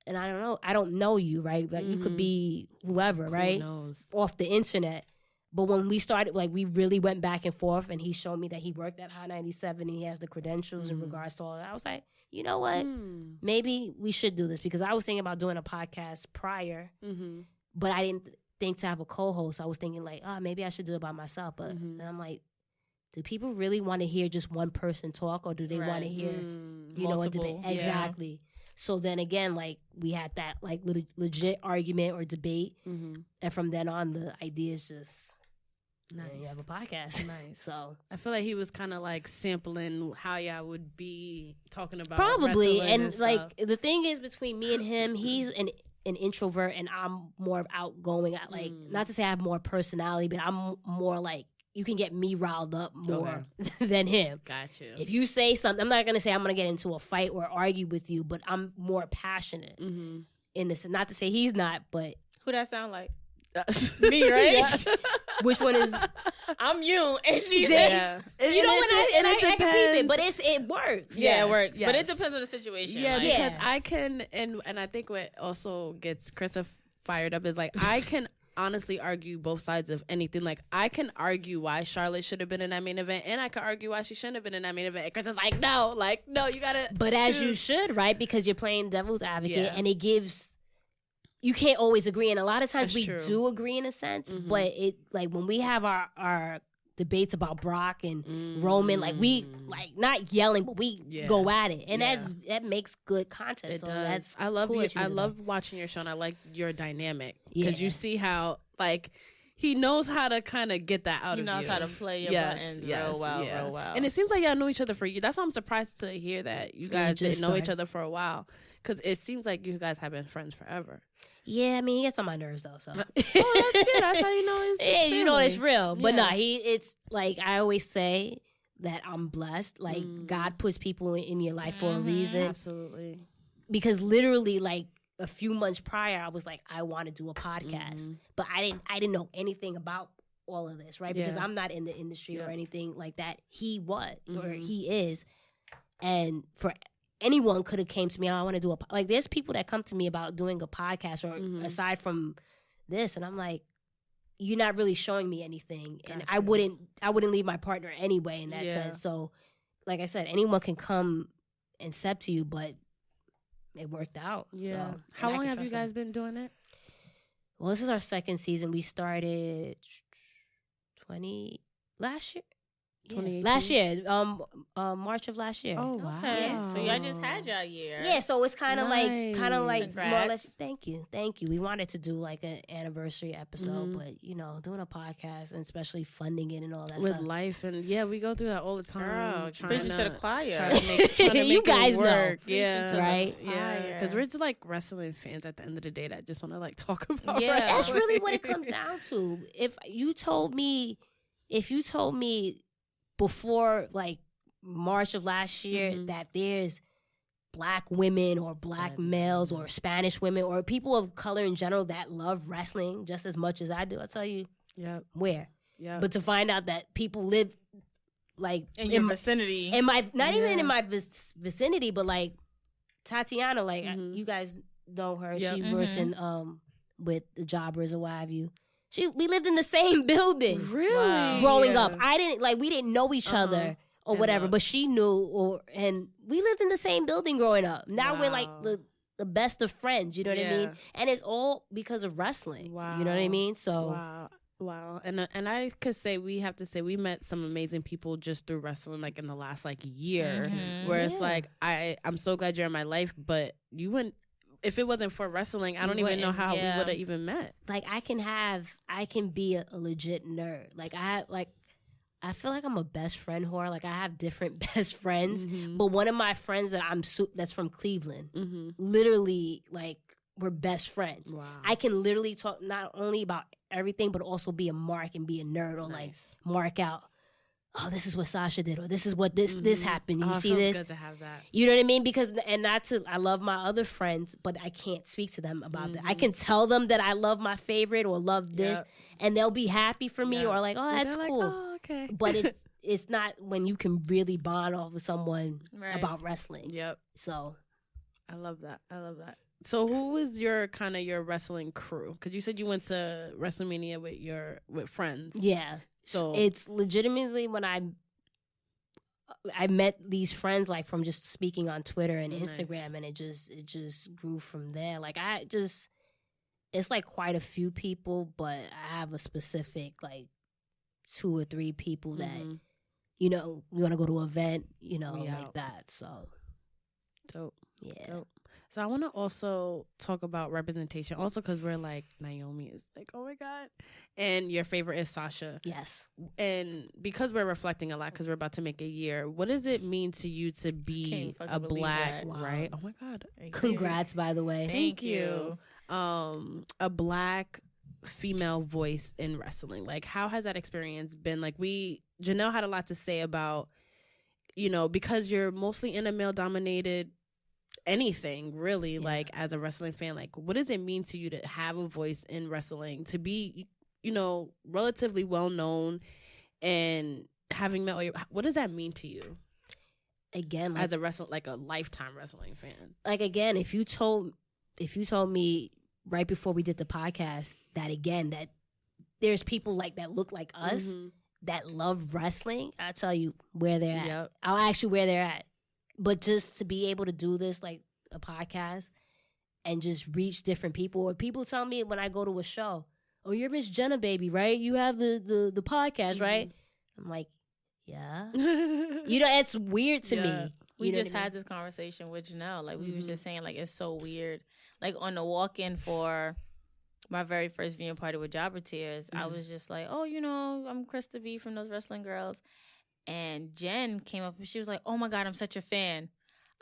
And I don't know you, right? Like, you could be whoever, right? Who knows? Off the internet. But when we started, like, we really went back and forth, and he showed me that he worked at Hot 97 and he has the credentials in regards to all that. I was like, you know what? Maybe we should do this, because I was thinking about doing a podcast prior, but I didn't think to have a co-host. I was thinking like, maybe I should do it by myself. But and I'm like, do people really want to hear just one person talk, or do they want to hear, you know, a debate? Exactly. Yeah. So then again, like, we had that like legit argument or debate, and from then on, the idea is just. Nice. You have a podcast. Nice. So I feel like he was kind of like sampling how y'all would be talking about probably. And like, the thing is, between me and him, he's an introvert and I'm more of outgoing. Like, not to say I have more personality, but I'm more like, you can get me riled up more than him. Got you. If you say something, I'm not going to say I'm going to get into a fight or argue with you, but I'm more passionate in this. Not to say he's not, but. Who that sound like? Me, right? Yeah. Which one is? I'm you, and she's yeah. You know, it depends. But it works. Yeah, it works. Yes. But it depends on the situation. Yeah, like, because I can, and I think what also gets Krista fired up is like, I can honestly argue both sides of anything. Like, I can argue why Charlotte should have been in that main event, and I can argue why she shouldn't have been in that main event. Krista's like, no, you gotta. But choose. As you should, right? Because you're playing devil's advocate, and it gives you can't always agree. And a lot of times That's we true. do agree in a sense, but it like when we have our debates about Brock and Roman, like we like not yelling, but we go at it, and that makes good content. It so does. that's I love cool you. that I did love that. watching your show, and I like your dynamic because Yeah. you see how like he knows how to kind of get that out He of you. knows how to play your buttons real well. And it seems like y'all know each other for you. That's why I'm surprised to hear that you guys just didn't know each started. other for a while, because it seems like you guys have been friends forever. Yeah, I mean, he gets on my nerves though. So Oh, that's it. That's how you know it's yeah, you know it's real. But Yeah. nah, it's like I always say that I'm blessed. Like God puts people in your life for a reason. Absolutely. Because literally, like a few months prior, I was like, I want to do a podcast, but I didn't know anything about all of this, right? Because Yeah. I'm not in the industry or anything like that. He was or he is, and for anyone could have came to me, oh, I want to do like there's people that come to me about doing a podcast or aside from this, and I'm like, you're not really showing me anything, and I wouldn't leave my partner anyway in that sense. So like I said, anyone can come and step to you, but it worked out. Yeah. So, How and I long can have you trust guys them. been doing it? Well, this is our second season. We started last year. Yeah. 2018? Last year, March of last year. Oh, wow. Okay, Yeah. so y'all just had y'all year. Yeah, so it's kind of like more or less. Congrats. Thank you. We wanted to do like an anniversary episode, but doing a podcast and especially funding it and all that With stuff. life, and we go through that all the time. Girl, trying preaching to the choir. trying to make You it guys know. work. Preaching to the right? Yeah, choir. because we're just like wrestling fans at the end of the day that just want to like talk about. Yeah. That's wrestling. really what it comes down to. If you told me before like March of last year that there's black women or black males or Spanish women or people of color in general that love wrestling just as much as I do, I'll tell you Yep. where. Yep. But to find out that people live like in your vicinity. in my not even in my vicinity, but like Tatiana, like you guys know her. Yep. She works in with the Jobbers or what have you. We lived in the same building. Really? Wow. Growing up, we didn't know each other or And whatever, look. but she knew, and we lived in the same building growing up. Now we're like Wow. the best of friends. You know what I mean? Yeah. And it's all because of wrestling. Wow. You know what I mean? So Wow. And I could say we met some amazing people just through wrestling, like in the last like year, where it's Yeah. like I'm so glad you're in my life, but you wouldn't. If it wasn't for wrestling, I don't even know how we would have even met. like I can be a legit nerd. Like I feel like I'm a best friend whore. Like I have different best friends, but one of my friends that that's from Cleveland, literally like we're best friends. Wow. I can literally talk not only about everything, but also be a mark and be a nerd or like mark out. Oh, this is what Sasha did, or this is what this happened. You Oh, it see feels this? good to have that. You know what I mean? Because I love my other friends, but I can't speak to them about that. I can tell them that I love my favorite or love this, and they'll be happy for me or like, oh, And that's they're cool. Like, oh, okay. But it's not when you can really bond off with someone about wrestling. Yep. So I love that. So who was your wrestling crew? Because you said you went to WrestleMania with friends. yeah, So it's legitimately when I met these friends like from just speaking on Twitter and Nice. Instagram, and it just grew from there. Like it's like quite a few people, but I have a specific like 2 or 3 people that we want to go to an event, like that. So dope. yeah. Dope. So I want to also talk about representation, also because we're like, Naomi is like, oh my God. And your favorite is Sasha. Yes. And because we're reflecting a lot, because we're about to make a year, what does it mean to you to be fucking a believe black, that. Wow. right? Oh my God. Congrats, by the way. Thank you. A black female voice in wrestling. Like, how has that experience been? Like, Janelle had a lot to say about, because you're mostly in a male-dominated anything really, like as a wrestling fan, like what does it mean to you to have a voice in wrestling, to be relatively well known and having met what does that mean to you Again, as a a lifetime wrestling fan? like again, if you told me right before we did the podcast that there's people like that look like us that love wrestling, I'll tell you where they're at. Yep. I'll ask you where they're at. But just to be able to do this, like a podcast, and just reach different people. Or people tell me when I go to a show, oh, you're Miss Jenna, baby, right? You have the podcast, right? I'm like, yeah. It's weird to me. We just had this conversation with Janelle. Like, we was just saying, like, it's so weird. Like, on the walk-in for my very first viewing party with Jobber Tears, I was just like, oh, I'm Krista B from those wrestling girls. And Jen came up and she was like, oh, my God, I'm such a fan.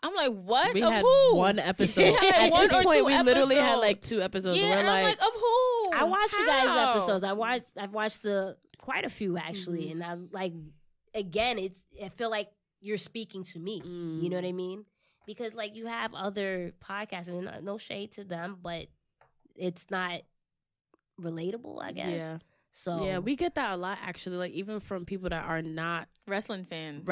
I'm like, what? We of had who? one episode. At this point, we literally had like 2 episodes. Yeah, and I'm like, of who? I watched you guys' How? episodes. I've watched quite a few actually, and I like. Again, I feel like you're speaking to me. You know what I mean? Because like you have other podcasts, and no shade to them, but it's not relatable, I guess. Yeah. So yeah, we get that a lot actually. Like even from people that are not wrestling fans,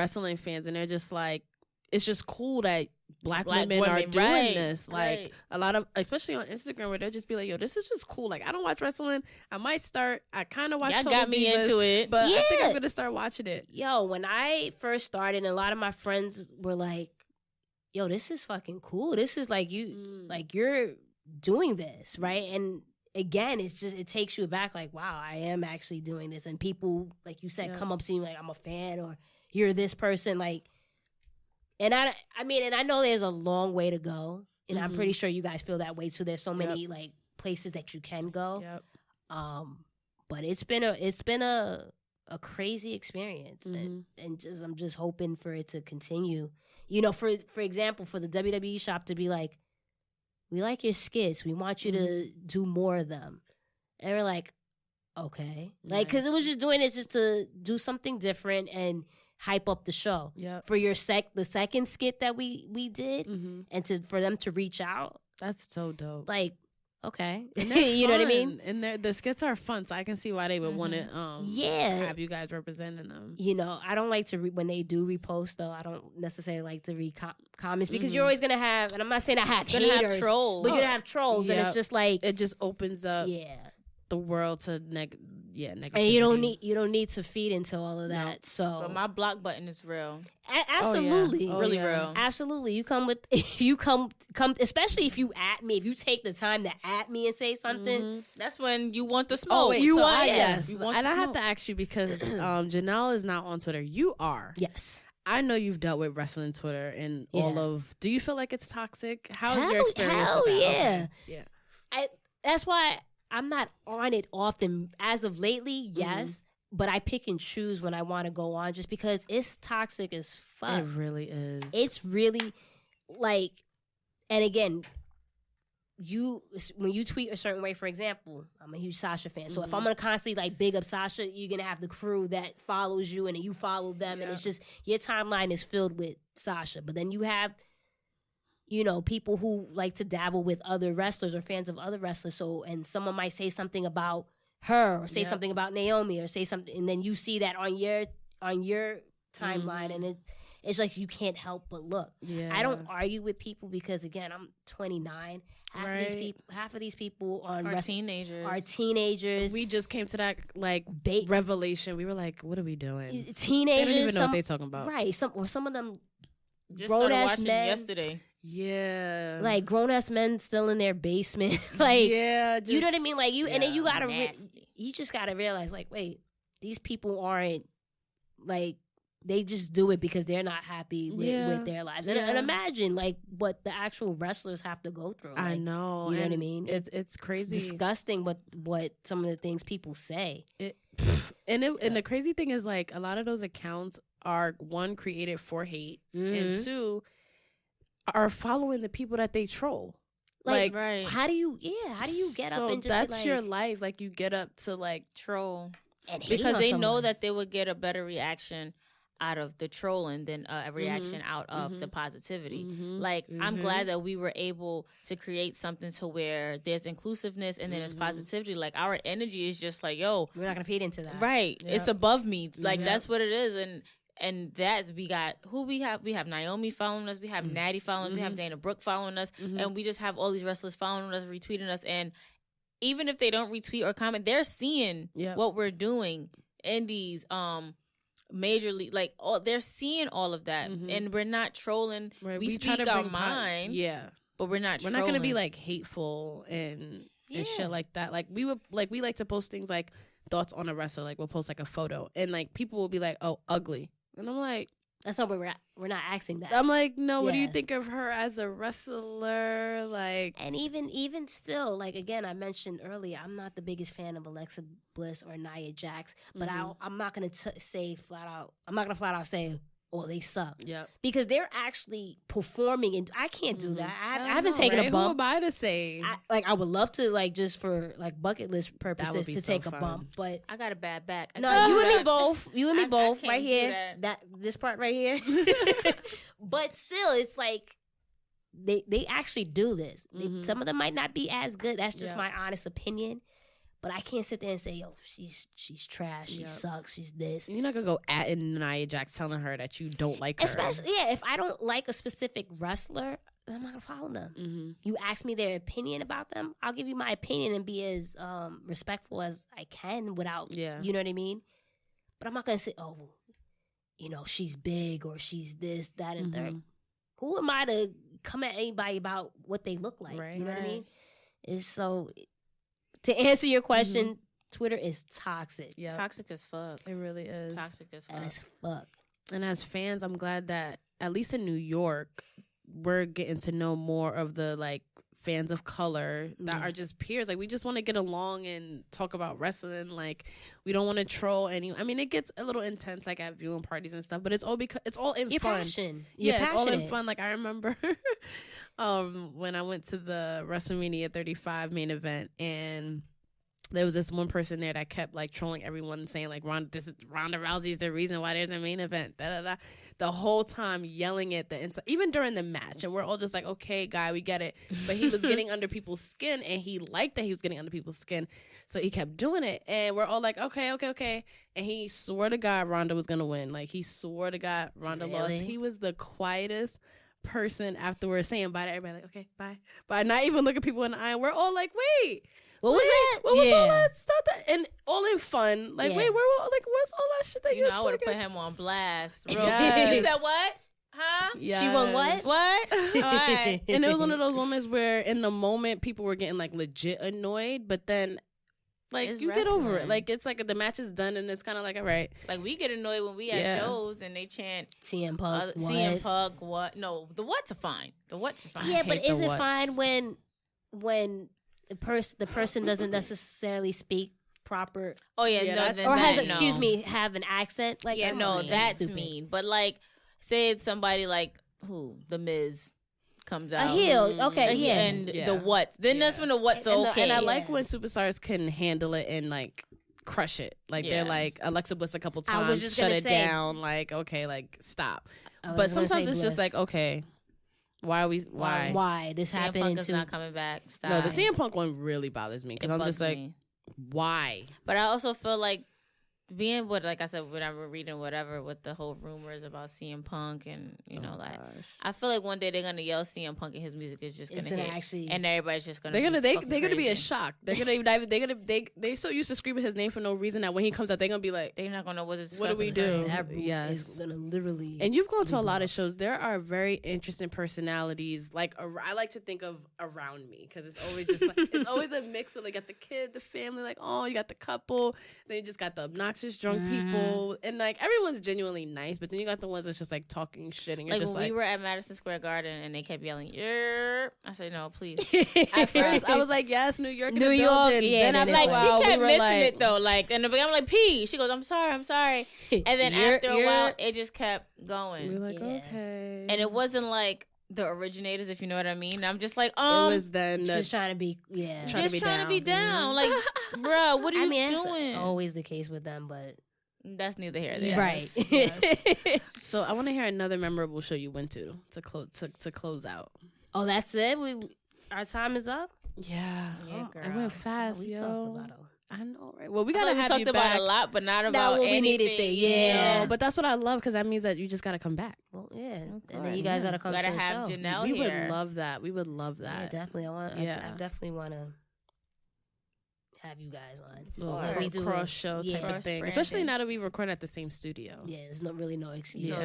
and they're just like, it's just cool that black women are doing this. Like a lot of, especially on Instagram, where they'll just be like, yo, this is just cool. Like I don't watch wrestling. I might start. I kind of watch Total got me Divas, into it. But I think I'm going to start watching it. Yo, when I first started, a lot of my friends were like, yo, this is fucking cool. This is like like you're doing this, right? And again, it takes you back like, wow, I am actually doing this. And people, like you said, come up to you like, I'm a fan, or you're this person, like. And I mean, and I know there's a long way to go, and I'm pretty sure you guys feel that way too. There's so many like places that you can go. But it's been a crazy experience, and I'm just hoping for it to continue. For example, for the WWE shop to be like, we like your skits, we want you to do more of them, and we're like, okay, like because it was just doing it just to do something different and hype up the show. For the second skit that we did, and for them to reach out, that's so dope. Like, okay, you know what I mean? And the skits are fun, so I can see why they would want to have you guys representing them. I don't like to when they do repost though. I don't necessarily like to read comments because you're always gonna have, and I'm not saying I have haters, have trolls, but you're gonna have trolls, and it's just like it just opens up the world to negativity. And you don't need to feed into all of that. No. So, but my block button is real. Absolutely, really real. Absolutely, you come especially if you at me. If you take the time to at me and say something, that's when you want the smoke. Oh, wait, you so want yes. And I have to ask you because Janelle is not on Twitter. You are. Yes. I know you've dealt with wrestling Twitter and all of. Do you feel like it's toxic? How is your experience? Hell with that? Yeah. Okay. Yeah. That's why I'm not on it often. As of lately, yes, but I pick and choose when I want to go on just because it's toxic as fuck. It really is. It's really like, and again, when you tweet a certain way, for example, I'm a huge Sasha fan. So if I'm going to constantly like big up Sasha, you're going to have the crew that follows you and then you follow them. And it's just, your timeline is filled with Sasha. But then you have, people who like to dabble with other wrestlers or fans of other wrestlers. So, and someone might say something about her or say something about Naomi or say something, and then you see that on your timeline, and it's like you can't help but look. Yeah. I don't argue with people because again, I'm 29. Half of these people are teenagers. Are teenagers. We just came to that like revelation. We were like, what are we doing? Teenagers. They don't even know what they're talking about. Right. Some of them just grown ass men yesterday. Yeah, like grown ass men still in their basement. Like, yeah, you know what I mean. Like and then you gotta, you just gotta realize, like, wait, these people aren't like they just do it because they're not happy with their lives. And imagine like what the actual wrestlers have to go through. Like, I know, you know what I mean. It's crazy, it's disgusting. What some of the things people say. And the crazy thing is like a lot of those accounts are one created for hate and two are following the people that they troll. Like right. How do you get up and just that's be like, your life. Like you get up to like troll and because they know that they would get a better reaction out of the trolling than a reaction out of the positivity. Like I'm glad that we were able to create something to where there's inclusiveness and then there's positivity. Like our energy is just like, yo, we're not gonna feed into that. Right. Yep. It's above me. Like that's what it is. And that's, we have Naomi following us, we have Natty following us, we have Dana Brooke following us, and we just have all these wrestlers following us, retweeting us, and even if they don't retweet or comment, they're seeing what we're doing. Indies, Major League, like they're seeing all of that, and we're not trolling. Right. We speak our mind. but we're not gonna be like hateful and shit like that. Like we like to post things like thoughts on a wrestler. Like we'll post like a photo and like people will be like, oh, ugly, and I'm like, that's not where we're not asking that. I'm like, no, what do you think of her as a wrestler? Like, and even still, like again, I mentioned earlier, I'm not the biggest fan of Alexa Bliss or Nia Jax, but I'm not gonna say flat out. I'm not gonna flat out say, oh, they suck. Yep. Because they're actually performing, and I can't do that. I haven't taken a bump. Who am I to say? I would love to, like, just for like bucket list purposes to take a bump, but I got a bad back. No, you and me both. You and me both, I right here. This part right here. But still, it's like they actually do this. Some of them might not be as good. That's just my honest opinion. But I can't sit there and say, yo, she's trash. She sucks. She's this. You're not going to go at Nia Jax telling her that you don't like her. Especially, if I don't like a specific wrestler, I'm not going to follow them. You ask me their opinion about them, I'll give you my opinion and be as respectful as I can without, you know what I mean? But I'm not going to say, oh, you know, she's big or she's this, that, and third. Who am I to come at anybody about what they look like? Right, you know what I mean? It's so... To answer your question, Twitter is toxic. Yeah, toxic as fuck. It really is. Toxic as fuck. And as fans, I'm glad that, at least in New York, we're getting to know more of the, like, fans of color that are just peers. Like, we just want to get along and talk about wrestling. Like, we don't want to troll anyone. I mean, it gets a little intense, like, at viewing parties and stuff, but it's all because it's all in fun. Passion. It's all in fun. Like, I remember... when I went to the WrestleMania 35 main event, and there was this one person there that kept like trolling everyone, saying like, Ronda Rousey is the reason why there's a main event. The whole time yelling at the inside, even during the match, and we're all just like, okay, guy, we get it. But he was getting under people's skin, and he liked that he was getting under people's skin, so he kept doing it. And we're all like, okay. And he swore to God Ronda was gonna win. Like he swore to God Ronda lost. He was the quietest person afterwards, saying bye to everybody, like, okay, bye, not even looking people in the eye. We're all like, wait, what was that? What was all that stuff? And all in fun, like, wait, we're all like, what's all that shit that you I would have put him on blast. You Yes. said what? Huh? Yes. She won what? What? All right. And it was one of those moments where in the moment people were getting like legit annoyed, but then like it's you wrestling. get over it. Like it's like the match is done and it's kind of like, all right. Like we get annoyed when we at shows and they chant CM Punk. CM Punk. What? No, the what's are fine. The what's are fine. Yeah, but is it fine when the person doesn't necessarily speak proper? Oh yeah, no, or has have an accent? Like that's mean. But like, say it's somebody like The Miz. Comes out a heel, okay, and the what? Then that's when the what's okay. And I like when superstars can handle it and like crush it. Like they're like Alexa Bliss a couple times, shut it down. Like okay, like stop. But sometimes it's just like okay, why this CM happened? Punk is not coming back. Stop. No, the CM Punk one really bothers me because I'm just like, why? But I also feel like being like I said, when I was reading whatever with the whole rumors about CM Punk and I feel like one day they're gonna yell CM Punk and his music is just gonna hit, actually, and everybody's just gonna they're gonna be in shock. They're so used to screaming his name for no reason that when he comes out they're gonna be like, they're not gonna know what do we do? Is gonna literally. And you've gone to a lot of shows. There are very interesting personalities. Like I like to think of around me because it's always just like it's always a mix of like got the kid, the family, like oh you got the couple, then you just got the obnoxious drunk people, and like everyone's genuinely nice, but then you got the ones that's just like talking shit, and you're like just when like we were at Madison Square Garden and they kept yelling, I said no, please. At first I was like, yes, New York, New York, building. yeah. Then I'm like, like, she kept missing it though, like, and I'm like, P. She goes, I'm sorry, and then after a while, it just kept going. We're like, okay, and it wasn't like the originators, if you know what I mean. I'm just like, it was then just trying to be, trying to be down. Like, bro, what are you doing? That's always the case with them, but that's neither here nor there. Right. Yes. So I want to hear another memorable show you went to close out. Oh, that's it. Our time is up. Yeah, girl. It went fast. We talked about it. I know, right? Well, we gotta have talked you back. about a lot, but not about what we needed. Yeah, but that's what I love because that means that you just gotta come back. Well, and then you guys gotta come. Gotta to the have show. Janelle We here. would love that. We would love that. Yeah, definitely. I definitely want to have you guys on. We do cross show type of thing, especially now that we record at the same studio. Yeah, there's not really no excuse.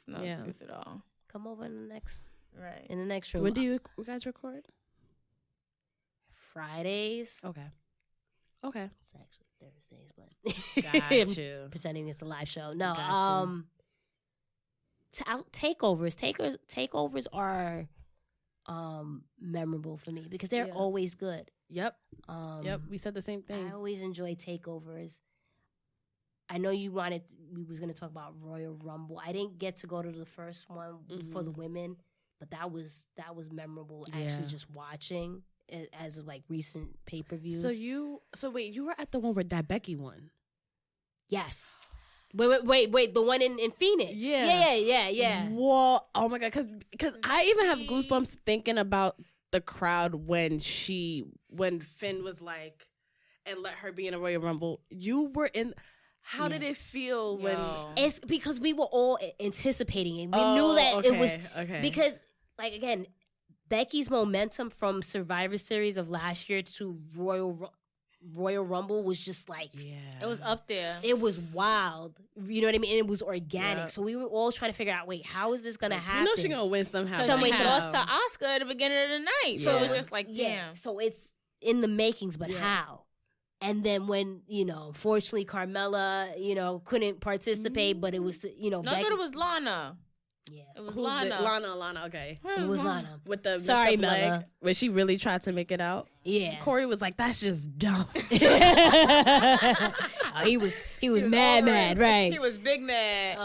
No excuse at all. Come over in the next Right. In the next room. When do you guys record? Fridays. Okay. It's actually Thursdays, but Got you. pretending it's a live show. No, Got takeovers are memorable for me because they're always good. Yep. We said the same thing. I always enjoy takeovers. I know we was going to talk about Royal Rumble. I didn't get to go to the first one for the women, but that was memorable. Actually, just watching it as like recent pay-per-views. So wait, you were at the one where that Becky won? Yes. Wait, the one in Phoenix. Yeah. Whoa, oh my God, because I even have goosebumps thinking about the crowd when Finn was like, and let her be in a Royal Rumble. You were in. How did it feel when? It's because we were all anticipating it. We knew that it was because, like, again, Becky's momentum from Survivor Series of last year to Royal Rumble was just like, it was up there. It was wild. You know what I mean? And it was organic. So we were all trying to figure out, wait, how is this gonna happen? You know she's gonna win somehow. She lost to Oscar at the beginning of the night. So it was just like, damn. So it's in the makings, but how? And then when, unfortunately Carmella, couldn't participate, but it was, No, I thought it was Lana. Yeah. It was Lana. Lana, okay. It was Lana. With the Sorry, messed up Mella. leg, where she really tried to make it out. Yeah. Corey was like, that's just dumb. He was mad, right? He was big mad.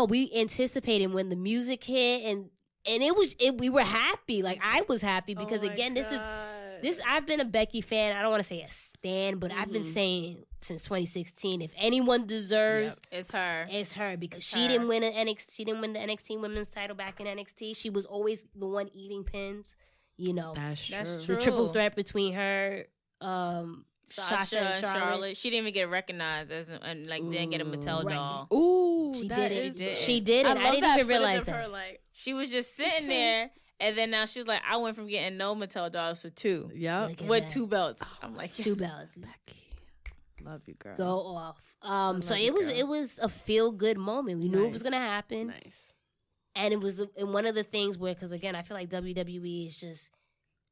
We anticipated when the music hit and we were happy. Like I was happy because this I've been a Becky fan. I don't want to say a stan, but I've been saying since 2016, if anyone deserves, it's her. It's her because she didn't win the NXT women's title back in NXT. She was always the one eating pins. That's true. The triple threat between her, Sasha and Charlotte. She didn't even get recognized didn't get a Mattel doll. Ooh, she did it. She did it. I didn't even realize that. Her, like, she was just sitting there. And then now she's like, I went from getting no Mattel dolls to 2. Yep. With 2 belts. I'm like, 2 belts. Becky. Love you, girl. Go off. So it was a feel good moment. We knew it was gonna happen. Nice. And it was one of the things where, because again, I feel like WWE is just,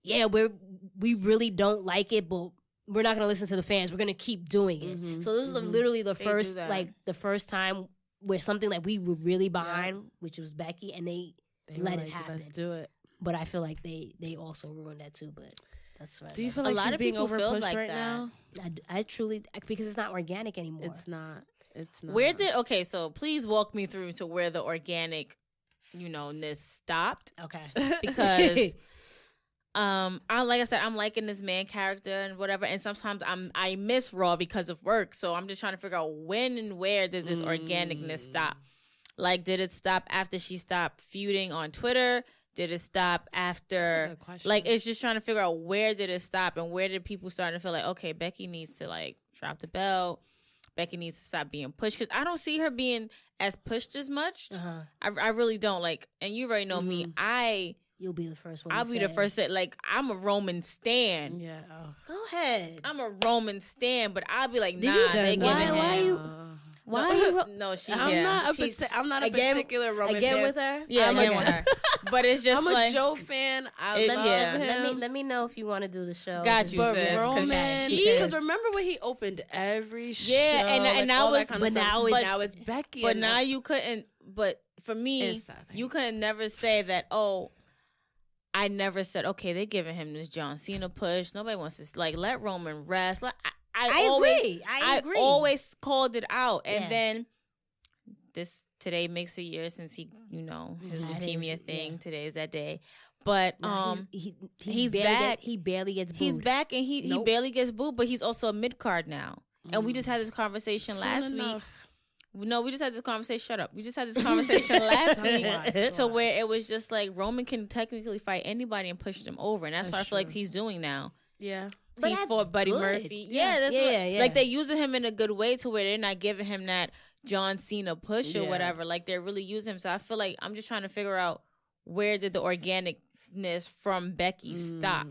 we really don't like it, but we're not gonna listen to the fans. We're gonna keep doing it. So this was literally the first time where something like we were really behind, which was Becky, and they let it happen. Let's do it. But I feel like they also ruined that too. But that's right. Do you feel like she's being overpushed like right now? I truly, because it's not organic anymore. It's not. So please walk me through to where the organic, ness stopped. Okay. Because like I said, I'm liking this man character and whatever, and sometimes I miss Raw because of work. So I'm just trying to figure out when and where did this organicness stop? Like, did it stop after she stopped feuding on Twitter? Did it stop after? Like, it's just trying to figure out where did it stop and where did people start to feel like, okay, Becky needs to like drop the belt. Becky needs to stop being pushed, because I don't see her being as pushed as much. I really don't. Like, and you already know me. You'll be the first one. I'll be the first that, like, I'm a Roman stan. Yeah. Go ahead. I'm a Roman stan, but I'll be like, nah, they giving him. Why are you? No, she. I'm not a particular Roman fan. With her. Yeah, I'm with her. But it's just I'm like, a Joe fan. I love him. Let me know if you want to do the show. Got you, but sis. Roman, because remember when he opened every show? Yeah, and now it's now it's Becky. But now you couldn't. But for me, you couldn't never say that. Oh, I never said, okay, they're giving him this John Cena push. Nobody wants to let Roman rest. I agree. I always called it out, and then today makes a year since he, his leukemia thing. Today is that day, but he's back. He barely gets booed. He's back, and he barely gets booed, but he's also a mid card now. And we just had this conversation last week. No, we just had this conversation. Shut up. We just had this conversation last week to where it was just like Roman can technically fight anybody and push them over, and that's what I feel like he's doing now. Yeah. But he fought Buddy Murphy. Yeah, like they're using him in a good way to where they're not giving him that John Cena push or whatever. Like, they're really using him. So I feel like I'm just trying to figure out, where did the organicness from Becky stop?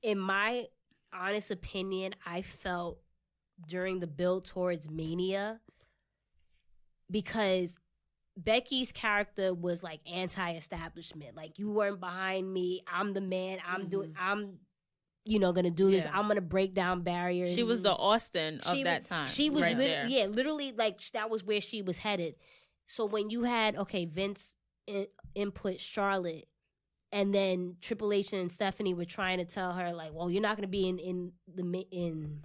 In my honest opinion, I felt during the build towards Mania, because Becky's character was like anti-establishment. Like, you weren't behind me. I'm the man. I'm gonna do this. I'm gonna break down barriers. She was the Austin of that time. She was right there. literally like that was where she was headed. So when you had Vince input Charlotte, and then Triple H and Stephanie were trying to tell her like, well, you're not gonna be in the main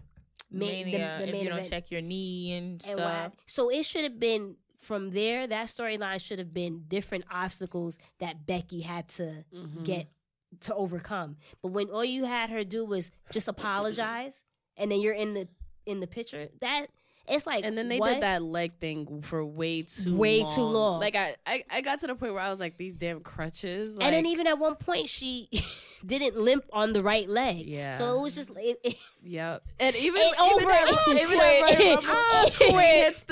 if you don't event. check your knee and stuff. So it should have been from there. That storyline should have been different obstacles that Becky had to get to overcome. But when all you had her do was just apologize, and then you're in the picture, that it's like, and then they did that leg thing for way too long. Like I got to the point where I was like, these damn crutches. Like, and then even at one point she didn't limp on the right leg. Yeah. So it was just yep. And even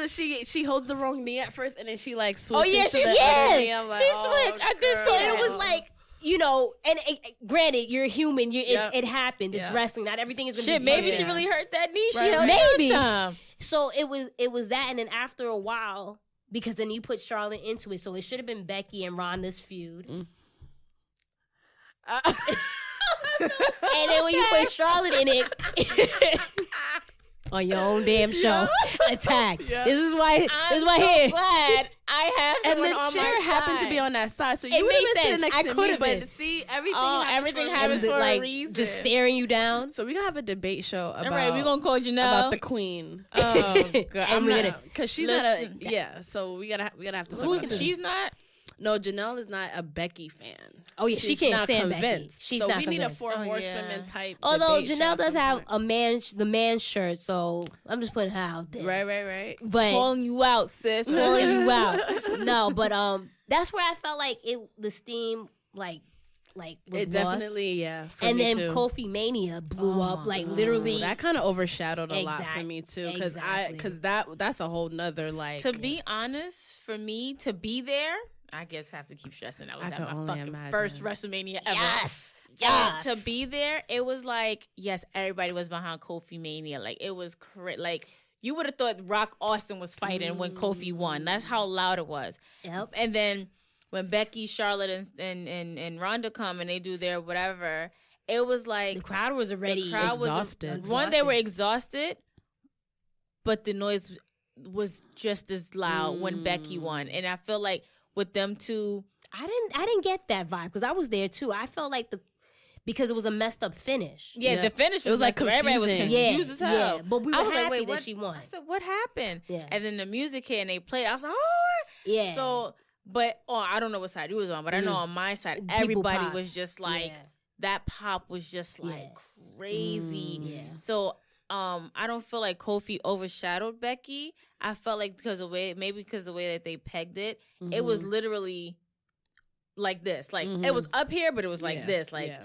she holds the wrong knee at first, and then she like switches to the other knee. I'm like, she switched. I did. So it was like, and granted, you're human. It happened. It's wrestling. Not everything is gonna be maybe she really hurt that knee. Right. She held maybe. It time. So it was that, and then after a while, because then you put Charlotte into it, so it should have been Becky and Ronda's feud. And then when you put Charlotte in it. On your own damn show, attack. Yeah. This is why. I'm so glad I have someone on my side. And the chair happened to be on that side, so you would have been sitting next to me. But see, everything happens for a reason. Just staring you down. So we're gonna have a debate show about. All right, we're gonna call Janelle about the Queen. Oh God, I'm not, because she's not a So we gotta have to. She's not. No, Janelle is not a Becky fan. Oh yeah, she can't stand convinced. Becky. She's so not we convinced. need a four horsewomen type. Although Janelle does have the man shirt, so I'm just putting her out there. Right. But calling you out, sis. Calling you out. No, but that's where I felt like the steam was it definitely lost. And then too. Kofi Mania blew up literally. That kind of overshadowed a lot for me too, because that's a whole nother like. To be honest, for me to be there. I guess I have to keep stressing. That was at my fucking first WrestleMania ever. Yes. To be there, it was like, yes, everybody was behind Kofi Mania. Like, it was like, you would have thought Rock Austin was fighting when Kofi won. That's how loud it was. Yep. And then when Becky, Charlotte, and Ronda come and they do their whatever, it was like the crowd was already exhausted. They were exhausted, but the noise was just as loud when Becky won. And I feel like with them two, I didn't get that vibe because I was there too. I felt like because it was a messed up finish. Yeah, the finish was like confusing. Everybody was confused as hell. Yeah, but we were happy that she won. I said, what happened? Yeah. And then the music hit and they played. I was like, oh. Yeah. So, but I don't know what side you was on, but I know on my side, everybody was just like, that pop was just like crazy. Yeah. So, I don't feel like Kofi overshadowed Becky. I felt like because of the way that they pegged it, it was literally like this. Like it was up here, but it was like this. Like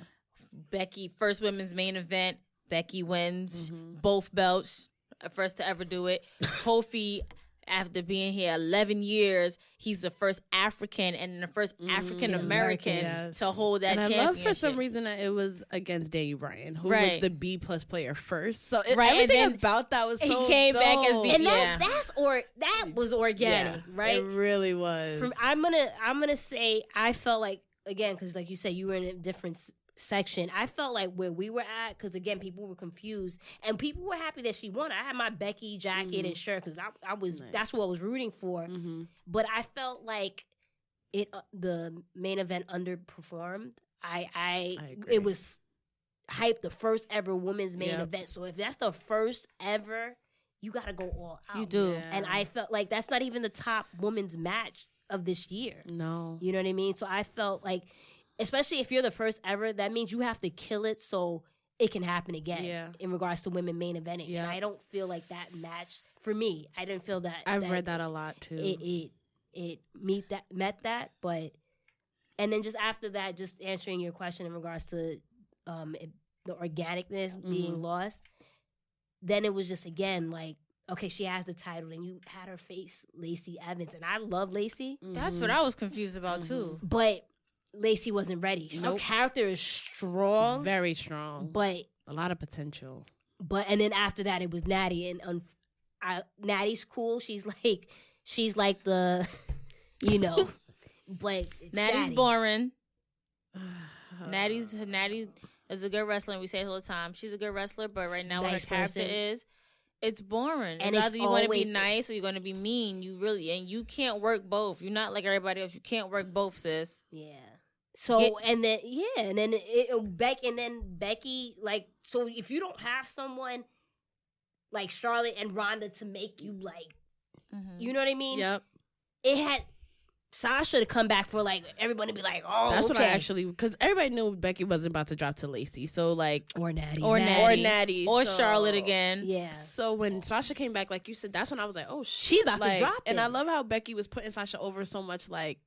Becky, first women's main event, Becky wins both belts, first to ever do it. Kofi, after being here 11 years, he's the first African and the first African American to hold that championship. I love for some reason that it was against Daniel Bryan, who was the B+ player first. So everything about that was so he came dope. back as B+. And that was organic, right? It really was. I'm gonna say I felt like, again, because like you said, you were in a different section. I felt like where we were at, because again, people were confused and people were happy that she won. I had my Becky jacket and shirt because I was that's what I was rooting for. But I felt like the main event underperformed. I it was hyped, the first ever women's main event. So if that's the first ever, you got to go all out. You do. Yeah. And I felt like that's not even the top women's match of this year. No, you know what I mean. So I felt like, especially if you're the first ever, that means you have to kill it so it can happen again in regards to women main eventing. And I don't feel like that match, for me, I didn't feel that. I've read that a lot too. It met that, but, and then just after that, just answering your question in regards to the organicness being lost, then it was just, again, like, okay, she has the title, and you had her face Lacey Evans, and I love Lacey. That's what I was confused about too. But Lacey wasn't ready. Her character is strong, very strong, but a lot of potential. And then after that, it was Natty, and Natty's cool. She's like the you know. But it's Natty's Natty. boring. Natty is a good wrestler, and we say it all the time. She's a good wrestler, but right now, Nice what her character person. is, it's boring. And it's it's either you want to be always- nice or you're going to be mean. You can't work both. You're not like everybody else. You can't work both, sis. Yeah. So and then Becky, like, so if you don't have someone like Charlotte and Ronda to make you like, you know what I mean? Yep. It had Sasha to come back for like everyone to be like, oh, That's okay. what I actually, because everybody knew Becky wasn't about to drop to Lacey. So like, or Natty Or Natty. Or So- Charlotte again. Yeah. So when Sasha came back, like you said, that's when I was like, oh shit. She's about to like, drop And it. I love how Becky was putting Sasha over so much, like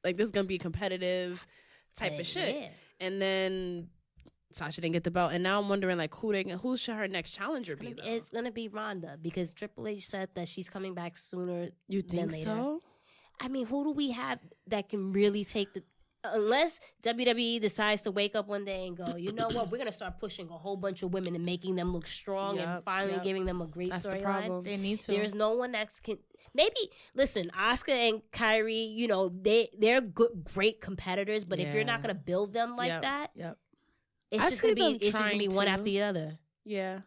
this is gonna be competitive type of shit. Yeah. And then Sasha didn't get the belt, and now I'm wondering like who should her next challenger be? Though? It's gonna be Ronda because Triple H said that she's coming back sooner. You than think later. so? I mean, who do we have that can really take the? Unless WWE decides to wake up one day and go, you know what, we're gonna start pushing a whole bunch of women and making them look strong and finally giving them a great That's the storyline. problem. They need to. There's no one that can. Maybe listen, Asuka and Kyrie. You know they're good, great competitors, but if you're not gonna build them like that, Yep. it's I just see gonna be them it's just gonna be trying one to. after the other. Yeah.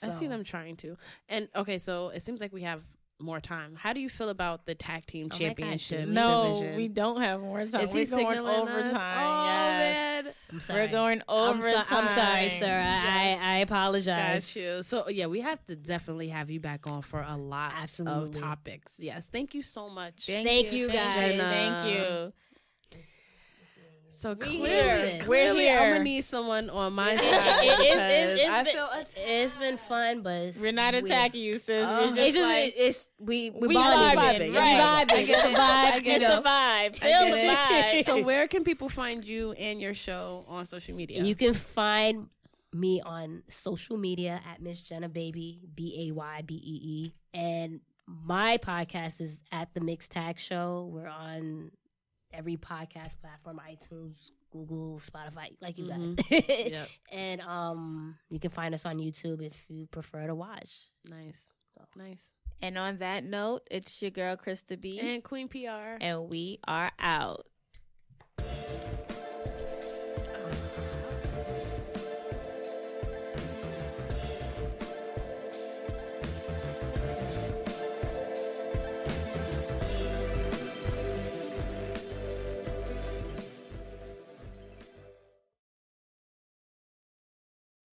I see So. them trying to. And okay, so it seems like we have more time. How do you feel about the tag team my God, championship Jimmy. no, division? we don't have more time. Is We're he going signaling overtime. us? Oh Yes. man. I'm sorry. We're going overtime. I'm sorry, sir. Yes. I apologize. Got you. So yeah, we have to definitely have you back on for a lot Absolutely. of topics. Yes. Thank you so much. Thank you, guys. Jenna. Thank you. So here. clearly, We're I'm here. gonna need someone on my side. It's I been- feel attacked. It's been fun, but We're not attacking you, sis. Oh. We're just It's just like, we we bonding. vibing, We're right. vibing. I get It's a it. vibe. I get it's it. a vibe. I Feel the get it. vibe. So where can people find you and your show on social media? You can find me on social media at Miss Jenna Baby, BAYBEE, and my podcast is at the Mixed Tag Show. We're on every podcast platform: iTunes, Google, Spotify, like you guys. Yep. And you can find us on YouTube if you prefer to watch. Nice. Nice. And on that note, it's your girl, Krista B. And Queen PR. And we are out.